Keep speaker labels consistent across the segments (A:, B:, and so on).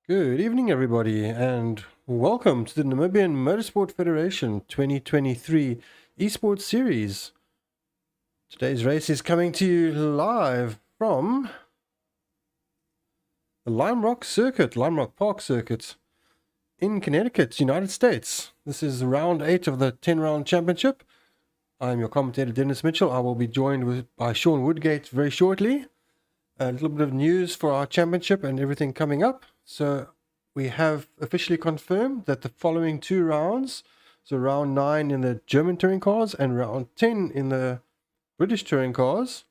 A: Good evening, everybody, and welcome to the Namibian Motorsport Federation 2023 eSports Series. Today's race is coming to you live from the Lime Rock Park Circuit in Connecticut, United States. This is round 8 of the 10-round championship. I'm your commentator, Dennis Mitchell. I will be joined by Sean Woodgate very shortly. A little bit of news for our championship and everything coming up. So we have officially confirmed that the following two rounds, so round 9 in the German touring cars and round 10 in the British touring cars,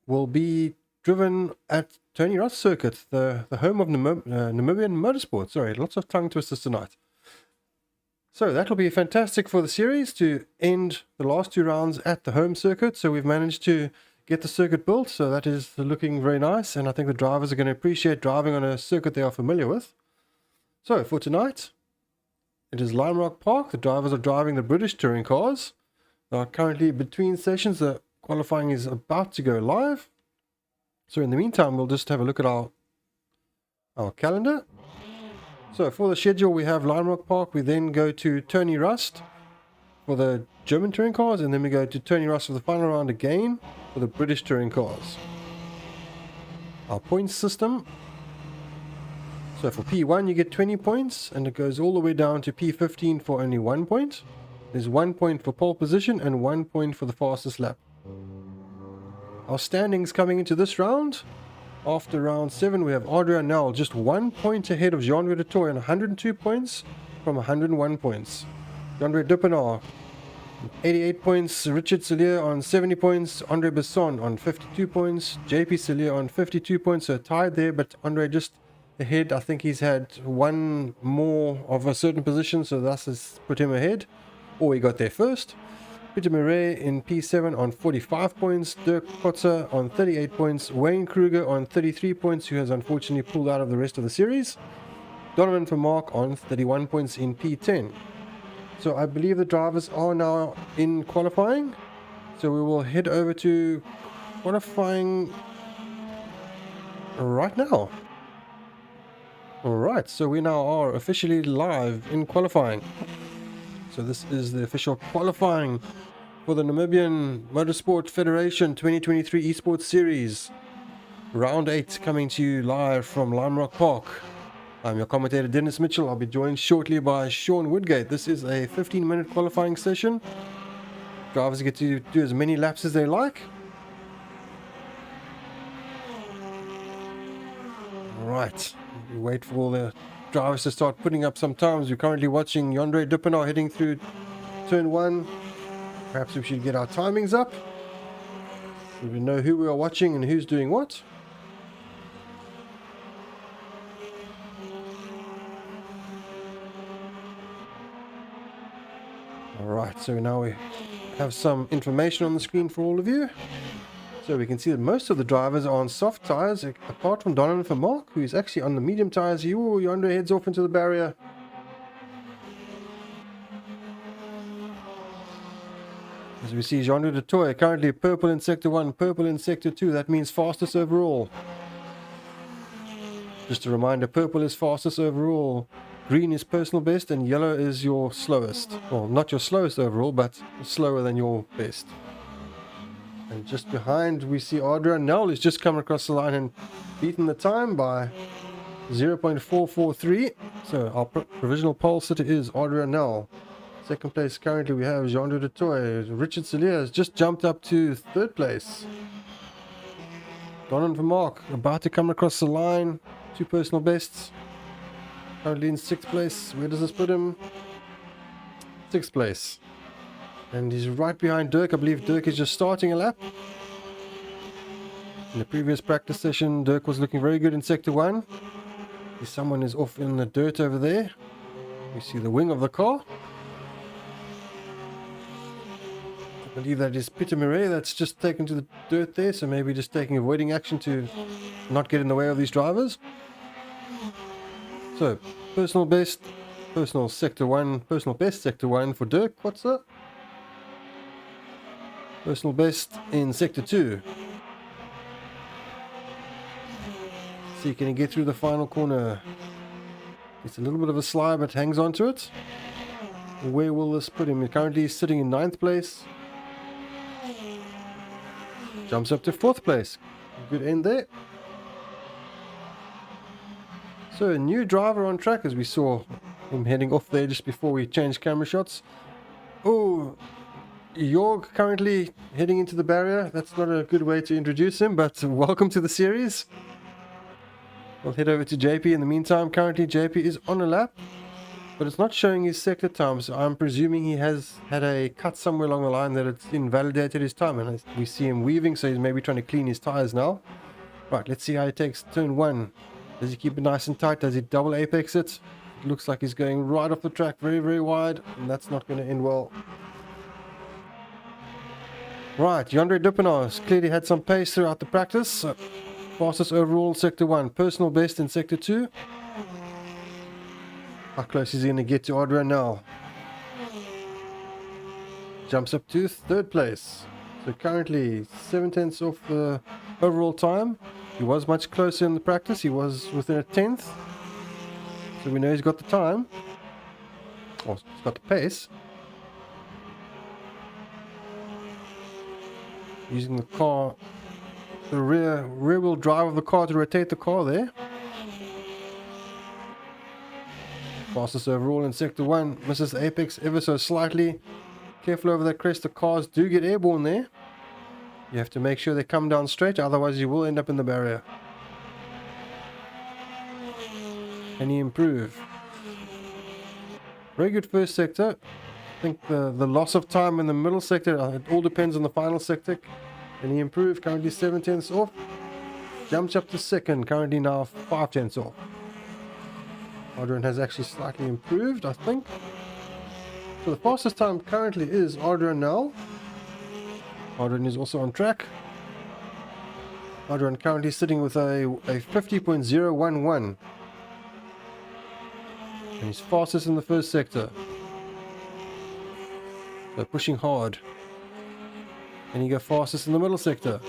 A: will be driven at Tony Ross Circuit, the home of Namibian Motorsport. Sorry, lots of tongue twisters tonight. So that'll be fantastic for the series to end the last two rounds at the home circuit. So we've managed to get the circuit built, so that is looking very nice, and I think the drivers are going to appreciate driving on a circuit they are familiar with. So for tonight, it is Lime Rock Park. The drivers are driving the British touring cars. They are currently between sessions. The qualifying is about to go live. So in the meantime, we'll just have a look at our calendar. So for the schedule, we have Lime Rock Park. We then go to Tony Rust for the German touring cars, and then we go to Tony Rust for the final round again for the British touring cars. Our points system. So for P1 you get 20 points, and it goes all the way down to P15 for only 1 point. There's 1 point for pole position and 1 point for the fastest lap. Our standings coming into this round. After round 7 we have Adrian Nel just 1 point ahead of Jean-Louis du Toit on 102 points from 101 points. Andre Duppenard 88 points, Richard Sellier on 70 points, Andre Besson on 52 points, JP Sellier on 52 points, so tied there, but Andre just ahead. I think he's had one more of a certain position, so thus has put him ahead, or he got there first. Peter Murray in P7 on 45 points, Dirk Kotzer on 38 points, Wayne Kruger on 33 points, who has unfortunately pulled out of the rest of the series, Donovan Vermaak on 31 points in P10. So I believe the drivers are now in qualifying. So we will head over to qualifying right now. Alright, so we now are officially live in qualifying. So this is the official qualifying for the Namibian Motorsport Federation 2023 eSports Series. Round 8 coming to you live from Lime Rock Park. I'm your commentator Dennis Mitchell. I'll be joined shortly by Sean Woodgate. This is a 15-minute qualifying session. Drivers get to do as many laps as they like. Alright, we wait for all the drivers to start putting up some times. We're currently watching Andre Duppenard heading through turn 1. Perhaps we should get our timings up so we know who we are watching and who's doing what. Alright, so now we have some information on the screen for all of you. So we can see that most of the drivers are on soft tyres, apart from Donovan Vermaak, who is actually on the medium tyres. Yonder heads off into the barrier. As we see, Jean-Louis du Toit currently purple in Sector 1, purple in Sector 2. That means fastest overall. Just a reminder, purple is fastest overall. Green is personal best, and yellow is your slowest. Well, not your slowest overall, but slower than your best. And just behind, we see Adrian Nel has just come across the line and beaten the time by 0.443. So our provisional pole sitter is Adrian Nel. Second place currently we have Jean-Louis du Toit. Richard Sellier has just jumped up to third place. Donovan Vermaak about to come across the line. 2 personal bests. Currently in 6th place. Where does this put him? 6th place. And he's right behind Dirk. I believe Dirk is just starting a lap. In the previous practice session, Dirk was looking very good in Sector 1. Someone is off in the dirt over there. You see the wing of the car. I believe that is Peter Murray that's just taken to the dirt there. So maybe just taking avoiding action to not get in the way of these drivers. So, personal best Sector 1 for Dirk Kotzer. Personal best in Sector 2. See, can he get through the final corner? It's a little bit of a slide, but hangs on to it. Where will this put him? Currently he's sitting in 9th place. Jumps up to 4th place. Good end there. So a new driver on track, as we saw him heading off there just before we changed camera shots. Oh, Jorg currently heading into the barrier. That's not a good way to introduce him, but welcome to the series. We'll head over to JP in the meantime. Currently JP is on a lap, but it's not showing his sector time, so I'm presuming he has had a cut somewhere along the line that it's invalidated his time, and we see him weaving, so he's maybe trying to clean his tires now. Right, let's see how he takes turn 1. Does he keep it nice and tight? Does he double apex it? It looks like he's going right off the track, very, very wide, and that's not going to end well. Right, Jandre Duppenaars clearly had some pace throughout the practice. Fastest overall in Sector 1, personal best in Sector 2. How close is he going to get to Adrian now? Jumps up to 3rd place. So currently 7/10 off the overall time. He was much closer in the practice. He was within a 10th. So we know he's got the time. Or he's got the pace. Using the car, the rear wheel drive of the car to rotate the car there. Fastest overall in Sector 1. Misses the apex ever so slightly. Careful over that crest. The cars do get airborne there. You have to make sure they come down straight, otherwise you will end up in the barrier. Can he improve? Very good first sector. I think the loss of time in the middle sector, it all depends on the final sector. Can he improve? Currently 7/10 off. Jumps up to 2nd, currently now 5/10 off. Adrian has actually slightly improved, I think. So the fastest time currently is Adrian now. Adrian is also on track. Adrian currently sitting with a 50.011. And he's fastest in the first sector. So pushing hard. And he go fastest in the middle sector.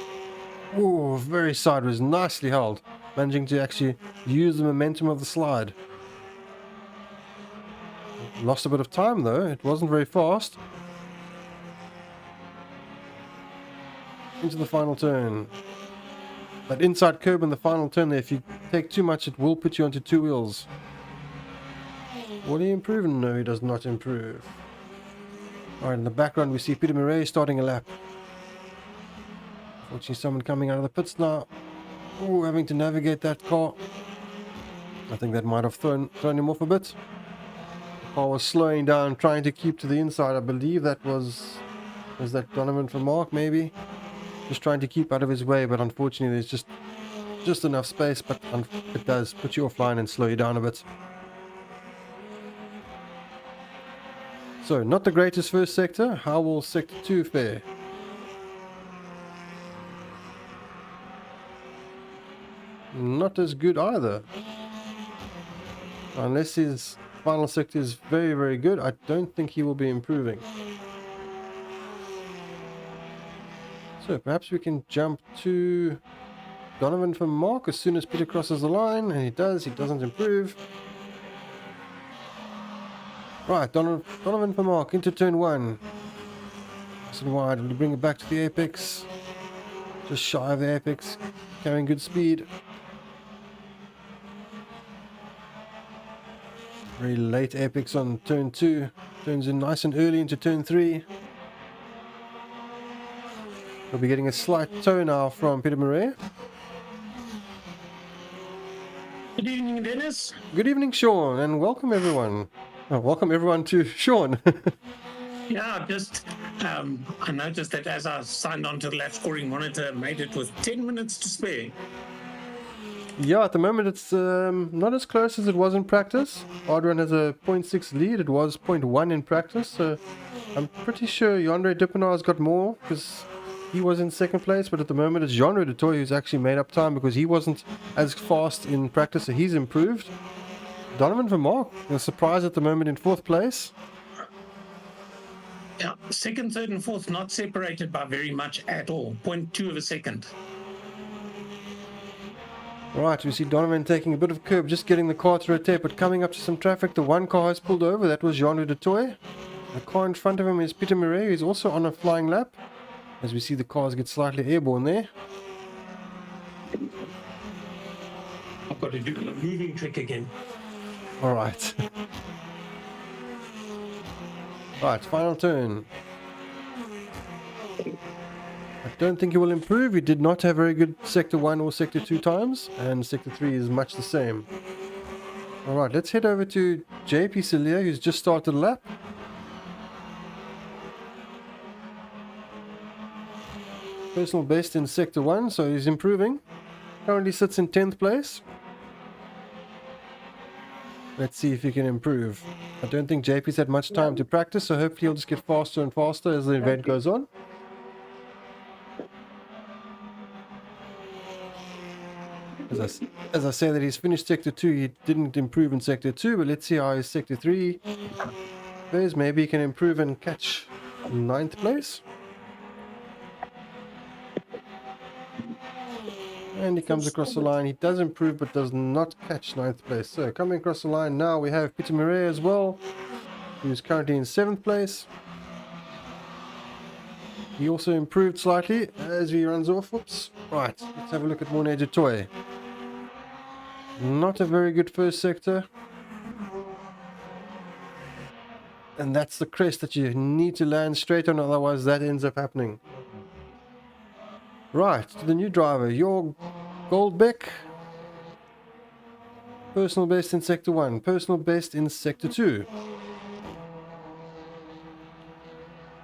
A: Ooh, very sideways, nicely held. Managing to actually use the momentum of the slide. Lost a bit of time though, it wasn't very fast. Into the final turn. That inside curb in the final turn there, if you take too much, it will put you onto 2 wheels. Will he improve? No, he does not improve. Alright, in the background we see Peter Murray starting a lap. Unfortunately, someone coming out of the pits now. Ooh, having to navigate that car. I think that might have thrown him off a bit. The car was slowing down, trying to keep to the inside. I believe that was that Donovan from Mark, maybe? Just trying to keep out of his way, but unfortunately there's just enough space, but it does put you offline and slow you down a bit. So, not the greatest first sector. How will Sector 2 fare? Not as good either. Unless his final sector is very, very good, I don't think he will be improving. So perhaps we can jump to Donovan from Mark as soon as Peter crosses the line, and he doesn't improve. Right, Donovan from Mark into turn 1. Nice and wide, and bring it back to the apex. Just shy of the apex, carrying good speed. Very late apex on turn 2. Turns in nice and early into turn 3. We'll be getting a slight toe now from Peter Murray.
B: Good evening, Dennis.
A: Good evening, Sean, and welcome everyone. Oh, welcome everyone to Sean.
B: Yeah, just I noticed that as I signed on to the lap scoring monitor, made it with 10 minutes to spare.
A: Yeah, at the moment it's not as close as it was in practice. Adrian has a 0.6 lead. It was 0.1 in practice, so I'm pretty sure Jandre Duppenaars got more because he was in 2nd place, but at the moment it's Jandre de Toy who's actually made up time because he wasn't as fast in practice, so he's improved. Donovan van Mark, a surprise at the moment in 4th place.
B: Yeah, 2nd, 3rd, and 4th not separated by very much at all. 0.2 of a second.
A: Right, we see Donovan taking a bit of curb, just getting the car to rotate, but coming up to some traffic. The one car has pulled over. That was Jean-Louis de Toy. The car in front of him is Peter Murray, who's also on a flying lap. As we see the cars get slightly airborne there.
B: I've got to do the moving trick again.
A: Alright. Right, final turn. I don't think he will improve. He did not have very good Sector 1 or Sector 2 times, and Sector 3 is much the same. Alright, let's head over to JP Celia, who's just started a lap. Personal best in Sector 1, so he's improving. Currently sits in 10th place. Let's see if he can improve. I don't think JP's had much time to practice, so hopefully he'll just get faster and faster as the event goes on. As I say that he's finished Sector 2, he didn't improve in Sector 2, but let's see how his Sector 3 goes. Maybe he can improve and catch 9th place. And he comes across the line. He does improve, but does not catch 9th place. So coming across the line now, we have Peter Murray as well, who's currently in 7th place. He also improved slightly as he runs off. Whoops. Right, let's have a look at Mornay du Toit. Not a very good first sector. And that's the crest that you need to land straight on, otherwise that ends up happening. Right, to the new driver, Jorg Goldbeck. Personal best in Sector 1, personal best in Sector 2.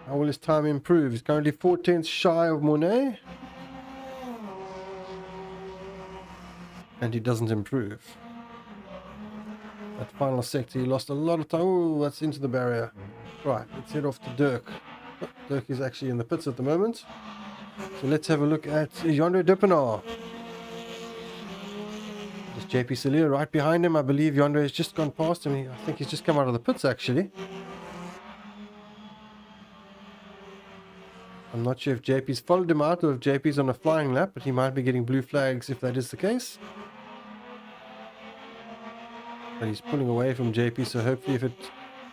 A: How will his time improve? He's currently 4/10 shy of Mornay. And he doesn't improve. That final sector, he lost a lot of time. Oh, that's into the barrier. Right, let's head off to Dirk. Oh, Dirk is actually in the pits at the moment. So let's have a look at Yonder Dippenaar. Just JP Celia right behind him. I believe Yonder has just gone past him. I think he's just come out of the pits actually. I'm not sure if JP's followed him out or if JP's on a flying lap, but he might be getting blue flags if that is the case. But he's pulling away from JP, so hopefully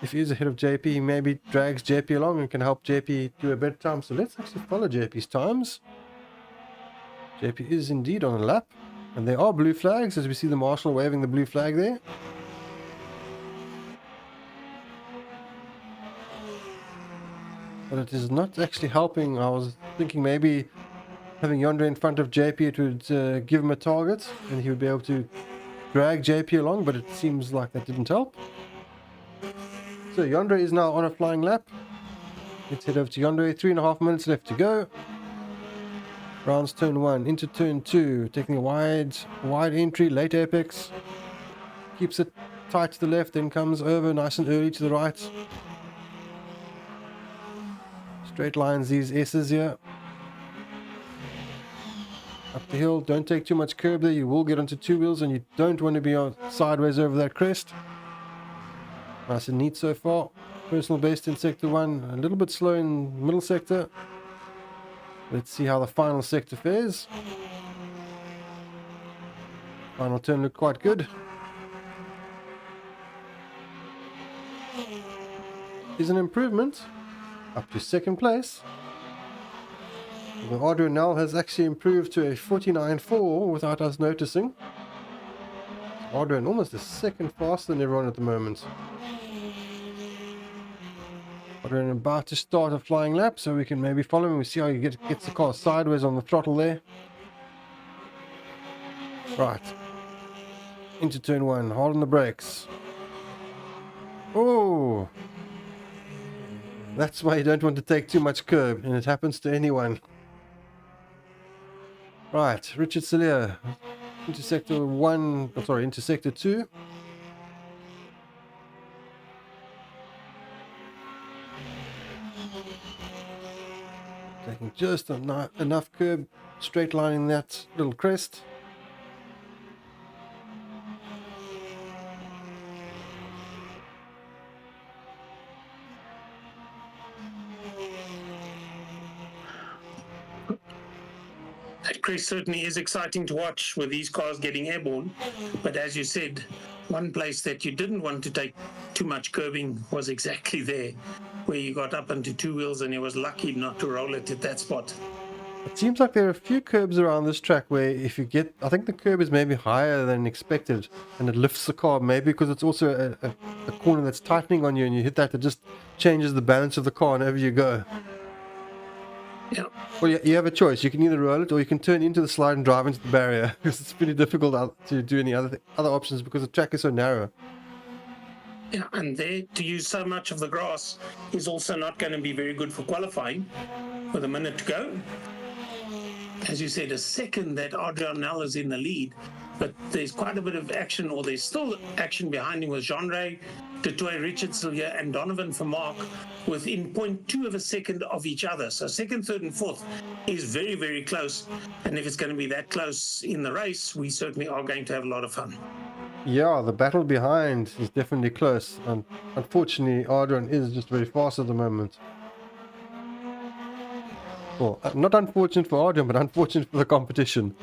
A: if he is ahead of JP, he maybe drags JP along and can help JP do a better time. So let's actually follow JP's times. JP is indeed on a lap. And there are blue flags, as we see the marshal waving the blue flag there. But it is not actually helping. I was thinking maybe having Yonder in front of JP, it would give him a target, and he would be able to drag JP along, but it seems like that didn't help. So Yonder is now on a flying lap. Let's head over to Yonder. 3.5 minutes left to go. Rounds turn 1 into turn 2, taking a wide entry, late apex. Keeps it tight to the left, then comes over nice and early to the right. Straight lines these S's here. Up the hill, don't take too much curb there, you will get onto two wheels and you don't want to be on sideways over that crest. Nice and neat so far. Personal best in Sector 1, a little bit slow in middle sector. Let's see how the final sector fares. Final turn looked quite good. Is an improvement up to 2nd place. The Adrianel has actually improved to a 49.4 without us noticing. Adrian almost a second faster than everyone at the moment. Adrian about to start a flying lap, so we can maybe follow him. We see how he gets the car sideways on the throttle there. Right. Into turn 1, hold on the brakes. Oh! That's why you don't want to take too much curb, and it happens to anyone. Right, Richard Celia into Sector 1, into Sector 2. Taking just enough curb, straight lining that little crest.
B: Chris, certainly is exciting to watch with these cars getting airborne. But as you said, one place that you didn't want to take too much curbing was exactly there, where you got up into two wheels and you was lucky not to roll it at that spot.
A: It seems like there are a few curbs around this track where if you get, I think the curb is maybe higher than expected and it lifts the car, maybe because it's also a corner that's tightening on you and you hit that, it just changes the balance of the car and over you go.
B: Yeah.
A: Well, you have a choice. You can either roll it or you can turn into the slide and drive into the barrier because it's pretty difficult to do any other options because the track is so narrow.
B: Yeah, and there to use so much of the grass is also not going to be very good for qualifying with a minute to go. As you said, a second that Adrian Nel is in the lead, but there's quite a bit of action, or there's still action behind him with Jean-Ray, Dutoy, Richard Sillier, and Donovan for Mark within 0.2 of a second of each other. So second, third, and fourth is very, very close. And if it's going to be that close in the race, we certainly are going to have a lot of fun.
A: Yeah, the battle behind is definitely close. And unfortunately, Adrian is just very fast at the moment. Well, not unfortunate for Adrian, but unfortunate for the competition.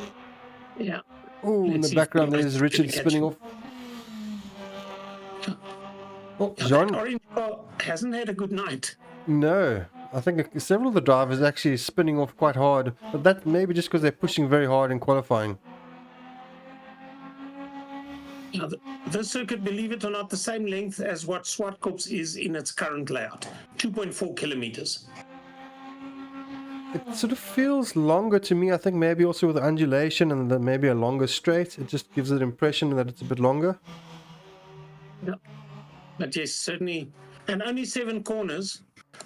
B: Yeah.
A: Oh, in the background there's Richard spinning off. Oh, Jean.
B: That orange car hasn't had a good night.
A: No, I think several of the drivers actually spinning off quite hard, but that maybe just because they're pushing very hard in qualifying.
B: Now, this circuit, believe it or not, the same length as what Swartkops is in its current layout, 2.4 kilometers.
A: It sort of feels longer to me. I think maybe also with the undulation and then maybe a longer straight, it just gives an impression that it's a bit longer.
B: Yeah, but yes, certainly, and only 7 corners,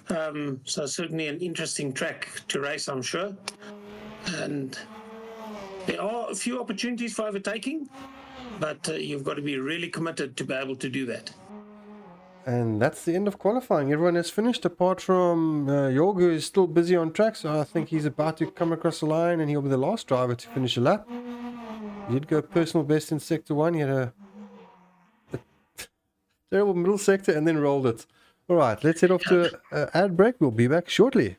B: so certainly an interesting track to race, I'm sure. And there are a few opportunities for overtaking, but you've got to be really committed to be able to do that.
A: And that's the end of qualifying. Everyone has finished apart from Jorg, who is still busy on track. So I think he's about to come across the line and he'll be the last driver to finish a lap. He did go personal best in sector 1. He had a terrible middle sector and then rolled it. All right, let's head off to an ad break. We'll be back shortly.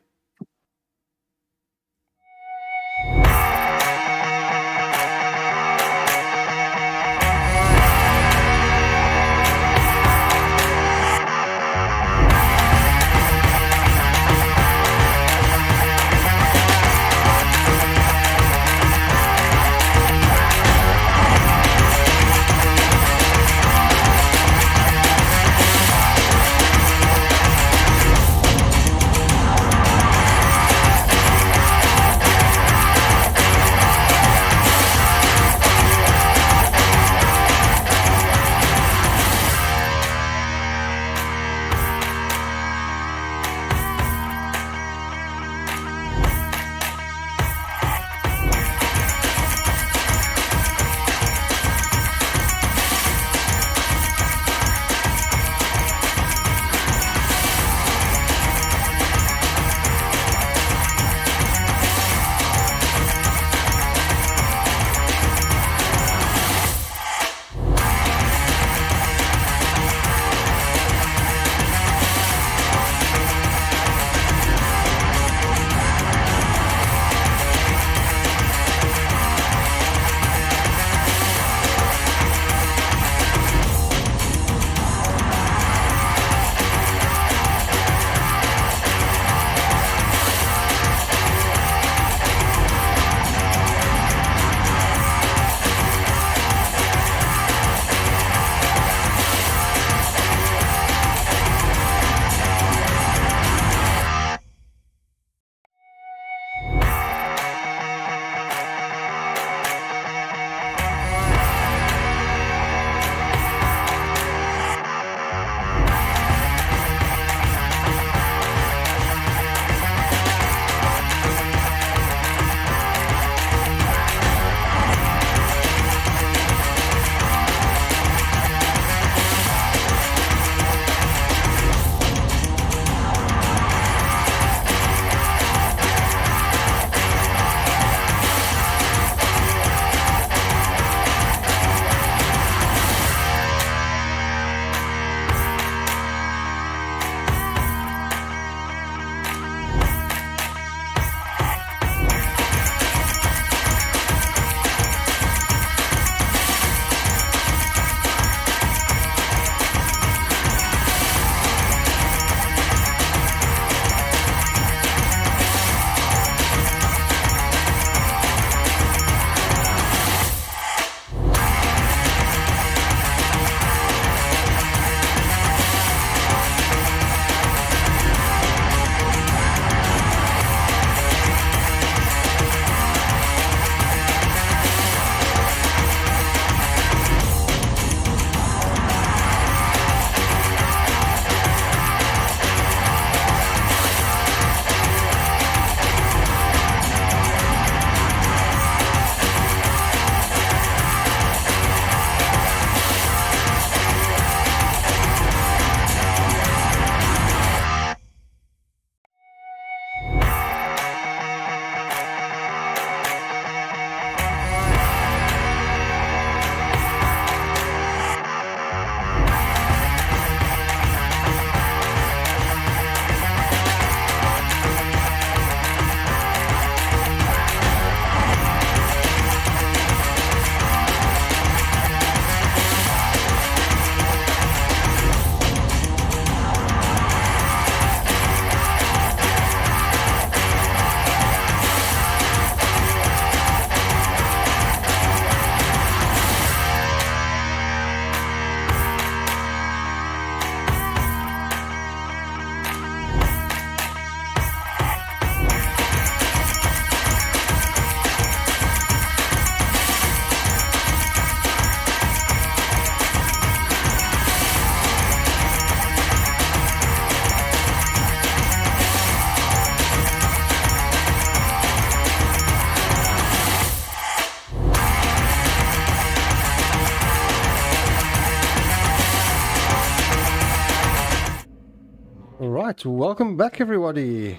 A: Alright, welcome back everybody.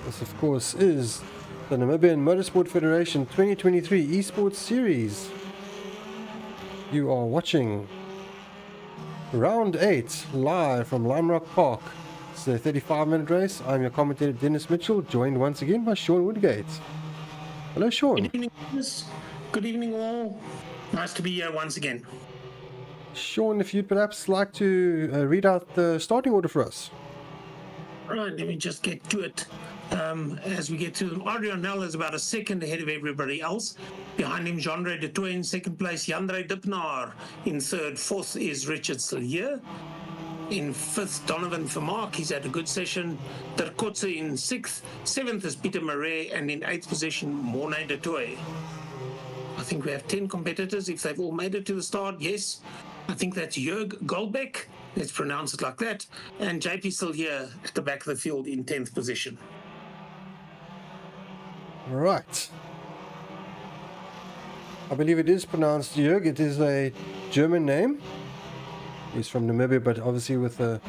A: This of course is the Namibian Motorsport Federation 2023 eSports Series. You are watching Round 8 live from Lime Rock Park. It's a 35-minute race. I'm your commentator Dennis Mitchell, joined once again by Sean Woodgate. Hello Sean.
B: Good evening, Dennis. Good evening all. Nice to be here once again.
A: Sean, if you'd perhaps like to read out the starting order for us.
B: Right, let me just get to it. As we get to them, Adrian Nel is about a second ahead of everybody else. Behind him, Jean-Ray de Toey in second place, Jandre Dippenaar in third. Fourth is Richard Sillier. In fifth, Donovan Vermaak, he's had a good session. Ter Kotze in sixth. Seventh is Peter Marais, and in eighth position, Morne de Toey. I think we have 10 competitors. If they've all made it to the start, yes. I think that's Jörg Goldbeck, let's pronounce it like that, and JP Sillier at the back of the field in 10th position.
A: Right. I believe it is pronounced Jörg. It is a German name. He's from Namibia, but obviously with a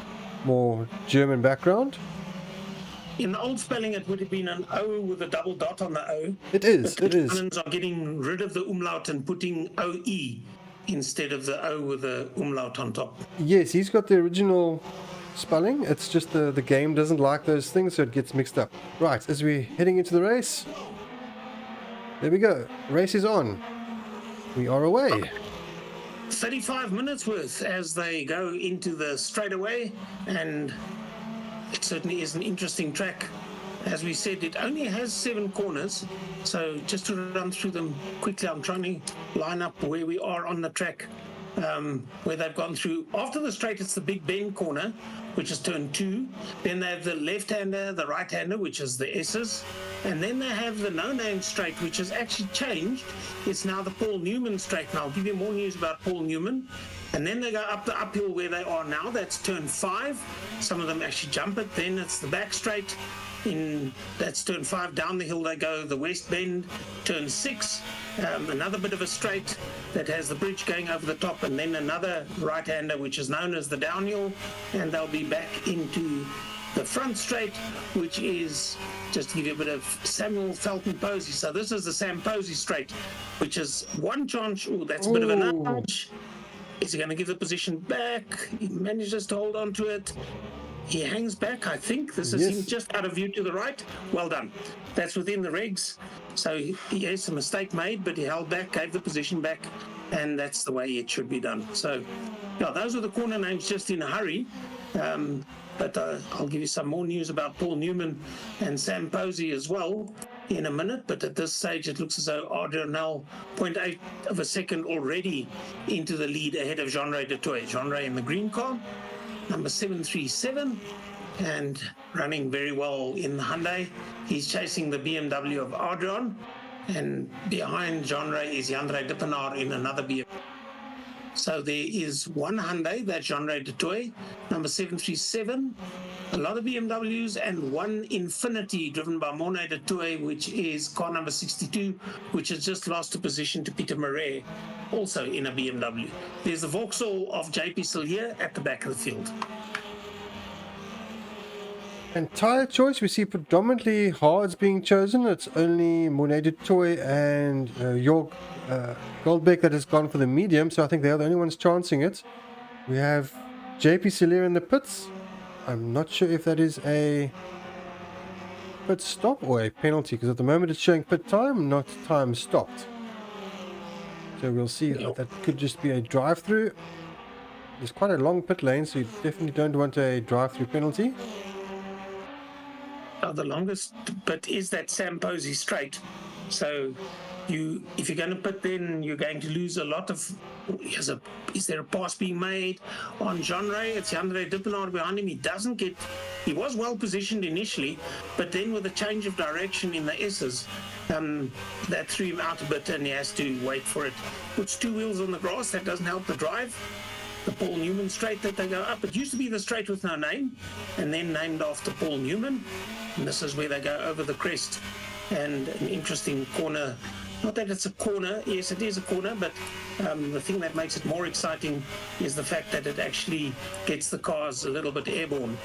A: more German background.
B: In the old spelling, it would have been an O with a double dot on the O.
A: It is,
B: but
A: it is.
B: The Germans are getting rid of the umlaut and putting OE instead of the O with the umlaut on top.
A: Yes, he's got the original spelling. It's just the game doesn't like those things, so it gets mixed up. Right, as we're heading into the race, there we go. Race is on. We are away.
B: 35 minutes worth as they go into the straightaway, and it certainly is an interesting track. As we said, it only has 7 corners, so just to run through them quickly, I'm trying to line up where we are on the track, where they've gone through. After the straight, it's the Big Bend corner, which is turn 2. Then they have the left-hander, the right-hander, which is the S's. And then they have the no-name straight, which has actually changed. It's now the Paul Newman straight. And I'll give you more news about Paul Newman. And then they go up the uphill where they are now. That's turn 5. Some of them actually jump it. Then it's the back straight. That's turn 5. Down the hill they go, the West Bend, turn 6. Another bit of a straight that has the bridge going over the top, and then another right-hander, which is known as the downhill. And they'll be back into the front straight, which is, just to give you a bit of Samuel Felton Posey. So this is the Sam Posey straight, which is one chance. Oh, that's a bit of a nudge. Is he going to give the position back? He manages to hold on to it. He hangs back, I think. This is him just out of view to the right. Well done. That's within the regs. So he has a mistake made, but he held back, gave the position back, and that's the way it should be done. So, yeah, those are the corner names just in a hurry. But I'll give you some more news about Paul Newman and Sam Posey as well in a minute. But at this stage, it looks as though Adrian Nel 0.8 of a second already into the lead ahead of Jean-Ray de Toey. Jean-Ray in the green car, number 737, and running very well in the Hyundai. He's chasing the BMW of Adrian, and behind Jean-Ray is Jandre Dippenaar in another BMW. So there is one Hyundai, that's Jean-Ray de Toey, number 737, a lot of BMWs, and one Infinity driven by Morne de Toey, which is car number 62, which has just lost a position to Peter Marais, also in a BMW. There's the Vauxhall of JP Sillier at the back of the field.
A: And tyre choice, we see predominantly hards being chosen. It's only Morne de Toey and Jörg Goldbeck that has gone for the medium, so I think they're the only ones chancing it. We have JP Sillier in the pits. I'm not sure if that is a pit stop or a penalty, because at the moment it's showing pit time, not time stopped. So we'll see. That could just be a drive-through. There's quite a long pit lane, so you definitely don't want a drive-through penalty.
B: The longest bit is that Sam Posey straight. So if you're going to pit, then you're going to lose a lot of. Is there a pass being made on Jean-Ray? It's Jandre Dippenaar behind him. He was well positioned initially, but then with a change of direction in the S's, that threw him out a bit, and he has to wait for it. Puts 2 wheels on the grass. That doesn't help the drive. The Paul Newman straight that they go up. It used to be the straight with no name, and then named after Paul Newman. And this is where they go over the crest, and an interesting corner Not that it's a corner. Yes, it is a corner, but the thing that makes it more exciting is the fact that it actually gets the cars a little bit airborne.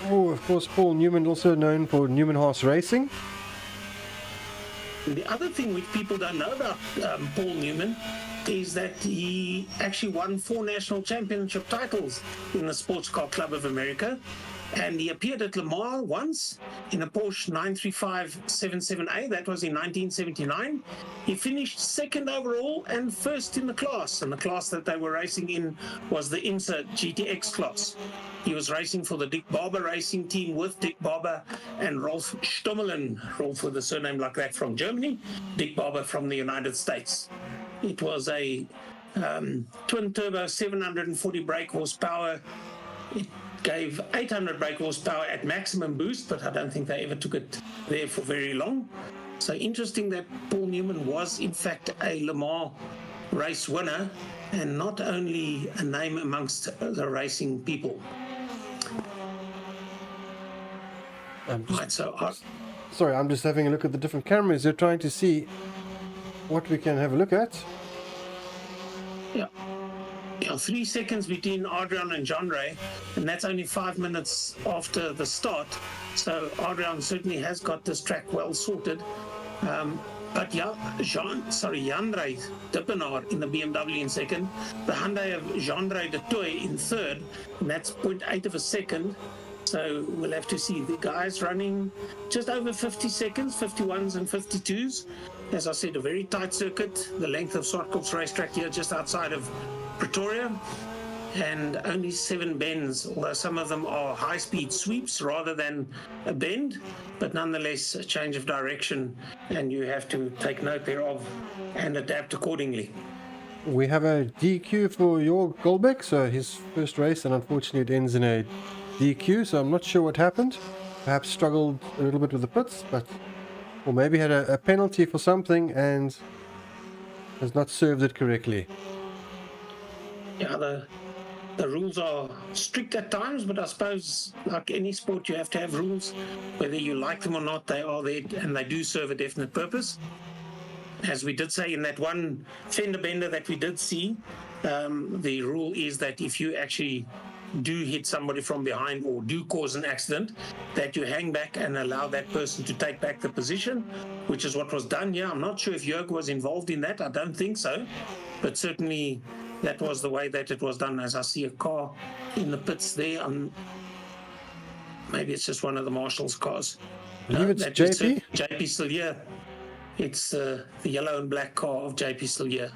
A: Oh, of course, Paul Newman, also known for Newman Haas Racing.
B: And the other thing which people don't know about Paul Newman is that he actually won 4 national championship titles in the Sports Car Club of America. And he appeared at Le Mans once in a Porsche 935-77A. That was in 1979. He finished 2nd overall and 1st in the class. And the class that they were racing in was the IMSA GTX class. He was racing for the Dick Barber racing team with Dick Barber and Rolf Stommelen. Rolf with a surname like that from Germany, Dick Barber from the United States. It was a twin-turbo 740 brake horsepower. It gave 800 brake horsepower at maximum boost, but I don't think they ever took it there for very long. So interesting that Paul Newman was in fact a Le Mans race winner and not only a name amongst the racing people.
A: Sorry, I'm just having a look at the different cameras. They're trying to see what we can have a look at.
B: Yeah. 3 seconds between Adrian and Jean-Ray, and that's only 5 minutes after the start. So Adrian certainly has got this track well sorted. But Jean-Ray Dippenaar in the BMW in second, the Hyundai of Jean-Ray de Toy in third, and that's 0.8 of a second. So we'll have to see the guys running just over 50 seconds, 51s and 52s. As I said, a very tight circuit, the length of Swartkops racetrack here just outside of Pretoria, and only 7 bends, although some of them are high-speed sweeps rather than a bend, but nonetheless a change of direction, and you have to take note thereof and adapt accordingly.
A: We have a DQ for Jorg Golbeck, so his first race, and unfortunately it ends in a DQ, so I'm not sure what happened. Perhaps struggled a little bit with the pits, or maybe had a penalty for something and has not served it correctly.
B: Yeah, the rules are strict at times, but I suppose like any sport you have to have rules. Whether you like them or not, they are there and they do serve a definite purpose. As we did say in that one fender bender that we did see, the rule is that if you actually do hit somebody from behind or do cause an accident, that you hang back and allow that person to take back the position, which is what was done. Yeah, I'm not sure if Jörg was involved in that. I don't think so, but certainly that was the way that it was done. As I see a car in the pits there, maybe it's just one of the marshal's cars.
A: I believe it's JP.
B: JP still here. It's the yellow and black car of JP still here.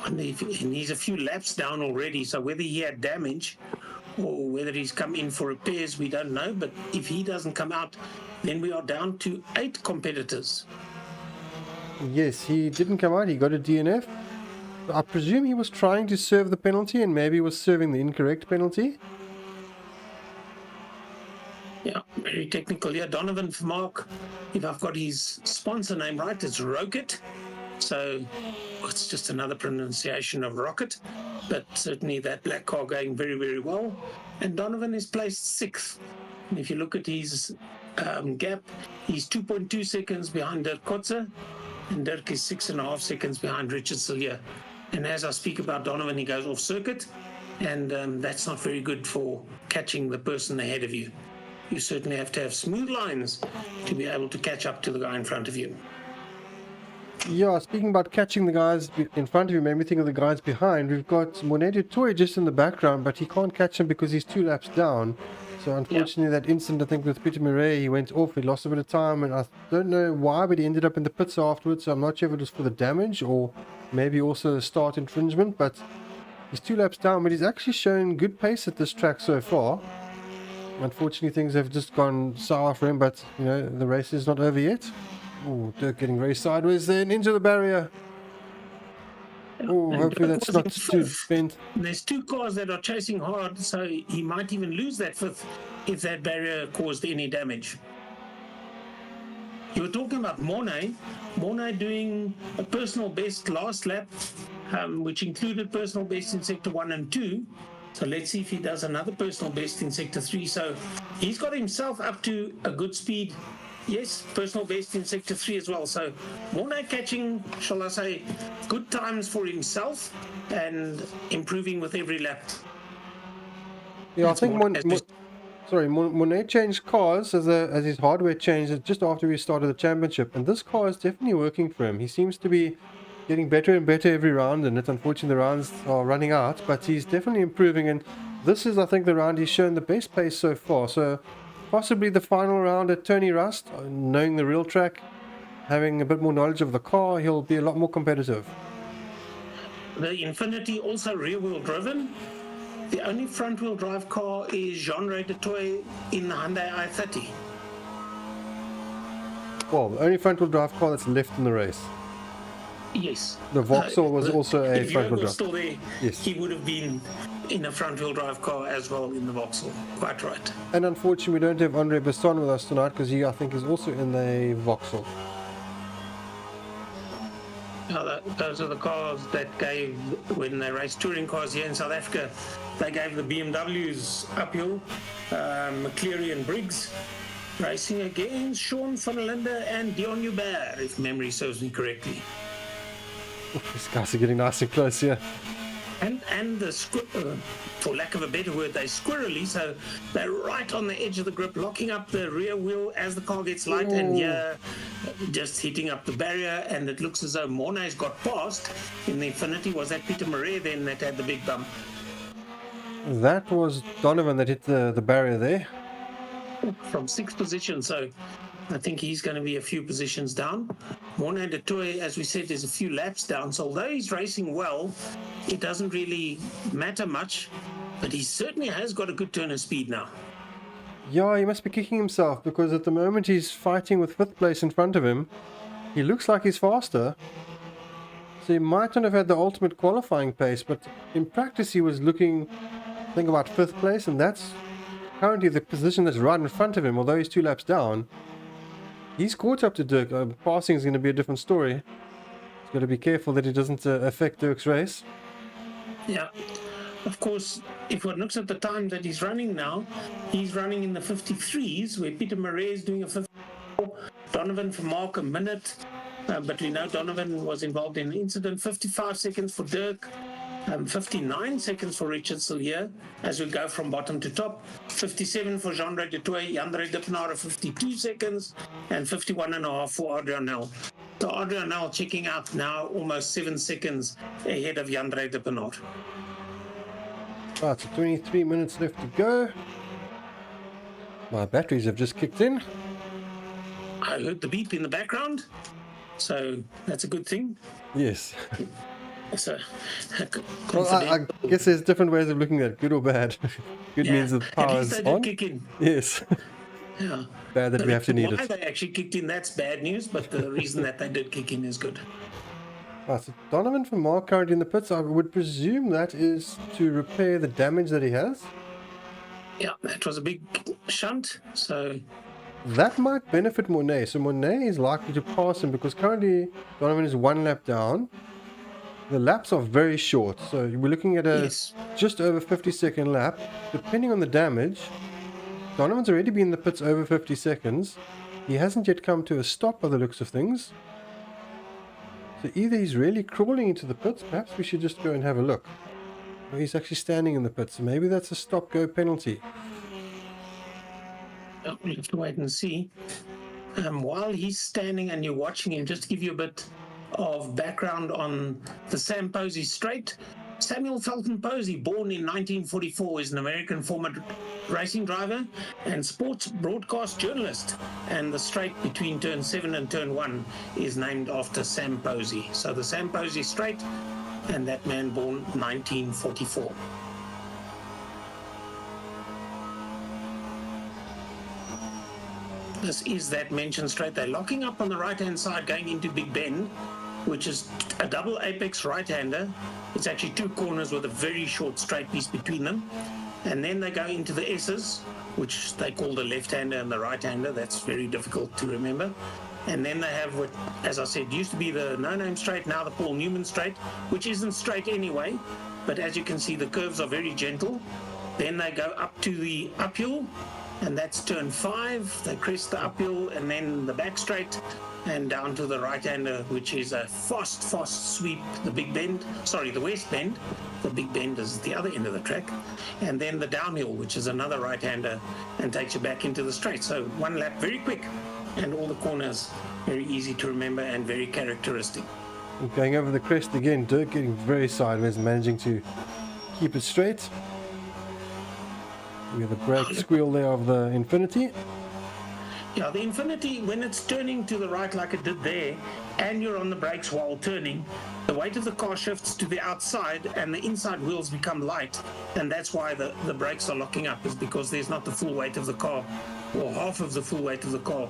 B: And he's a few laps down already, so whether he had damage or whether he's come in for repairs, we don't know. But if he doesn't come out, then we are down to 8 competitors.
A: Yes, he didn't come out. He got a DNF. I presume he was trying to serve the penalty and maybe was serving the incorrect penalty.
B: Yeah, very technical. Yeah, Donovan Vermaak, if I've got his sponsor name right, it's Rocket. So it's just another pronunciation of rocket, but certainly that black car going very, very well. And Donovan is placed 6th. And if you look at his gap, he's 2.2 seconds behind Dirk Kotze, and Dirk is 6.5 seconds behind Richard Sillier. And as I speak about Donovan, he goes off circuit, and that's not very good for catching the person ahead of you. You certainly have to have smooth lines to be able to catch up to the guy in front of you.
A: Yeah, speaking about catching the guys in front of you, made me think of the guys behind. We've got Monet du Toit just in the background, but he can't catch him because he's 2 laps down. So unfortunately, that incident, I think, with Peter Murray, he went off, he lost a bit of time, and I don't know why, but he ended up in the pits afterwards, so I'm not sure if it was for the damage or maybe also the start infringement, but he's 2 laps down, but he's actually shown good pace at this track so far. Unfortunately, things have just gone sour for him, but, you know, the race is not over yet. Oh, Dirk getting very sideways there and into the barrier. Oh, hopefully that's not too bent.
B: There's 2 cars that are chasing hard, so he might even lose that 5th if that barrier caused any damage. You were talking about Mornay doing a personal best last lap, which included personal best in sector 1 and 2. So let's see if he does another personal best in sector 3. So he's got himself up to a good speed Yes, personal best in Sector 3 as well. So Mornay catching, shall I say, good times for himself and improving with every lap.
A: Yeah,
B: That's
A: I think Monet changed cars as his hardware changed just after we started the championship, and this car is definitely working for him. He seems to be getting better and better every round, and it's unfortunate the rounds are running out, but he's definitely improving, and this is, I think, the round he's shown the best pace so far. So possibly the final round at Tony Rust, knowing the real track, having a bit more knowledge of the car, he'll be a lot more competitive.
B: The Infinity also rear-wheel driven. The only front-wheel drive car is Jean-Ray Du Toit in the Hyundai i30.
A: Well, the only front-wheel drive car that's left in the race.
B: Yes.
A: The Vauxhall was also a
B: if
A: front-wheel
B: Jürgen was
A: drive.
B: still there,
A: Yes.
B: he would have been in a front-wheel drive car as well in the Vauxhall. Quite right.
A: And unfortunately, we don't have Andre Besson with us tonight because he, I think, is also in the Vauxhall.
B: Those are the cars that gave, when they raced touring cars here in South Africa, they gave the BMWs uphill, McCleary and Briggs, racing against Sean van der Linde and Dion Hubert, if memory serves me correctly.
A: These guys are getting nice and close here.
B: And the for lack of a better word, they're squirrely, so they're right on the edge of the grip, locking up the rear wheel as the car gets light, and just hitting up the barrier, and it looks as though Mornay's got past in the Infinity. Was that Peter Murray then that had the big bump?
A: That was Donovan that hit the barrier there.
B: From 6th position, so I think he's going to be a few positions down. Mornay Du Toit, as we said, is a few laps down, so although he's racing well, it doesn't really matter much, but he certainly has got a good turn of speed now.
A: Yeah, he must be kicking himself because at the moment he's fighting with 5th place in front of him. He looks like he's faster, so he might not have had the ultimate qualifying pace, but in practice he was looking, I think, about 5th place, and that's currently the position that's right in front of him, although he's 2 laps down. He's caught up to Dirk. Passing is going to be a different story. He's got to be careful that it doesn't affect Dirk's race.
B: Yeah. Of course, if one looks at the time that he's running now, he's running in the 53s, where Peter Murray is doing a 54, Donovan for Mark a minute, but we know Donovan was involved in an incident. 55 seconds for Dirk, 59 seconds for Richard Sillier as we go from bottom to top, 57 for Jean-Ray Du Toit, Jan-Ray Dippenaar 52 seconds, and 51.5 for Adrianel. So Adrianel checking out now almost 7 seconds ahead of Jan-Ray Dippenaar.
A: Right, so 23 minutes left to go. My batteries have just kicked in.
B: I heard the beep in the background, so that's a good thing.
A: Yes.
B: So,
A: Well, I guess there's different ways of looking at it, good or bad. Good means the power is
B: at least they
A: on.
B: did kick in.
A: Yes.
B: Yeah.
A: Bad that we have to need
B: Why
A: it.
B: they actually kicked in, that's bad news, but the reason that they did kick in is good.
A: Right, so Donovan from Mark currently in the pits. I would presume that is to repair the damage that he has.
B: Yeah, that was a big shunt, so
A: That might benefit Monet. So Monet is likely to pass him because currently Donovan is 1 lap down. The laps are very short, so we're looking at a just over 50-second lap. Depending on the damage, Donovan's already been in the pits over 50 seconds. He hasn't yet come to a stop by the looks of things. So either he's really crawling into the pits, perhaps we should just go and have a look. Or he's actually standing in the pits, so maybe that's a stop-go penalty.
B: we'll have to wait and see. While he's standing and you're watching him, just to give you a bit of background on the Sam Posey Straight. Samuel Felton Posey, born in 1944, is an American former racing driver and sports broadcast journalist. And the straight between turn 7 and turn 1 is named after Sam Posey. So the Sam Posey Straight, and that man born 1944. This is that mentioned straight. They're locking up on the right-hand side going into Big Bend, which is a double apex right-hander. It's actually 2 corners with a very short straight piece between them. And then they go into the S's, which they call the left-hander and the right-hander. That's very difficult to remember. And then they have what, as I said, used to be the no-name straight, now the Paul Newman straight, which isn't straight anyway. But as you can see, the curves are very gentle. Then they go up to the uphill, and that's turn 5. They crest the uphill and then the back straight and down to the right-hander, which is a fast sweep, the big bend, sorry, the west bend. The big bend is the other end of the track. And then the downhill, which is another right-hander and takes you back into the straight. So one lap, very quick, and all the corners very easy to remember and very characteristic.
A: And going over the crest again, Dirk getting very sideways, managing to keep it straight. We have the brake squeal there of the Infinity.
B: Yeah, the Infinity, when it's turning to the right like it did there, and you're on the brakes while turning, the weight of the car shifts to the outside and the inside wheels become light, and that's why the brakes are locking up, is because there's not the full weight of the car, or half of the full weight of the car,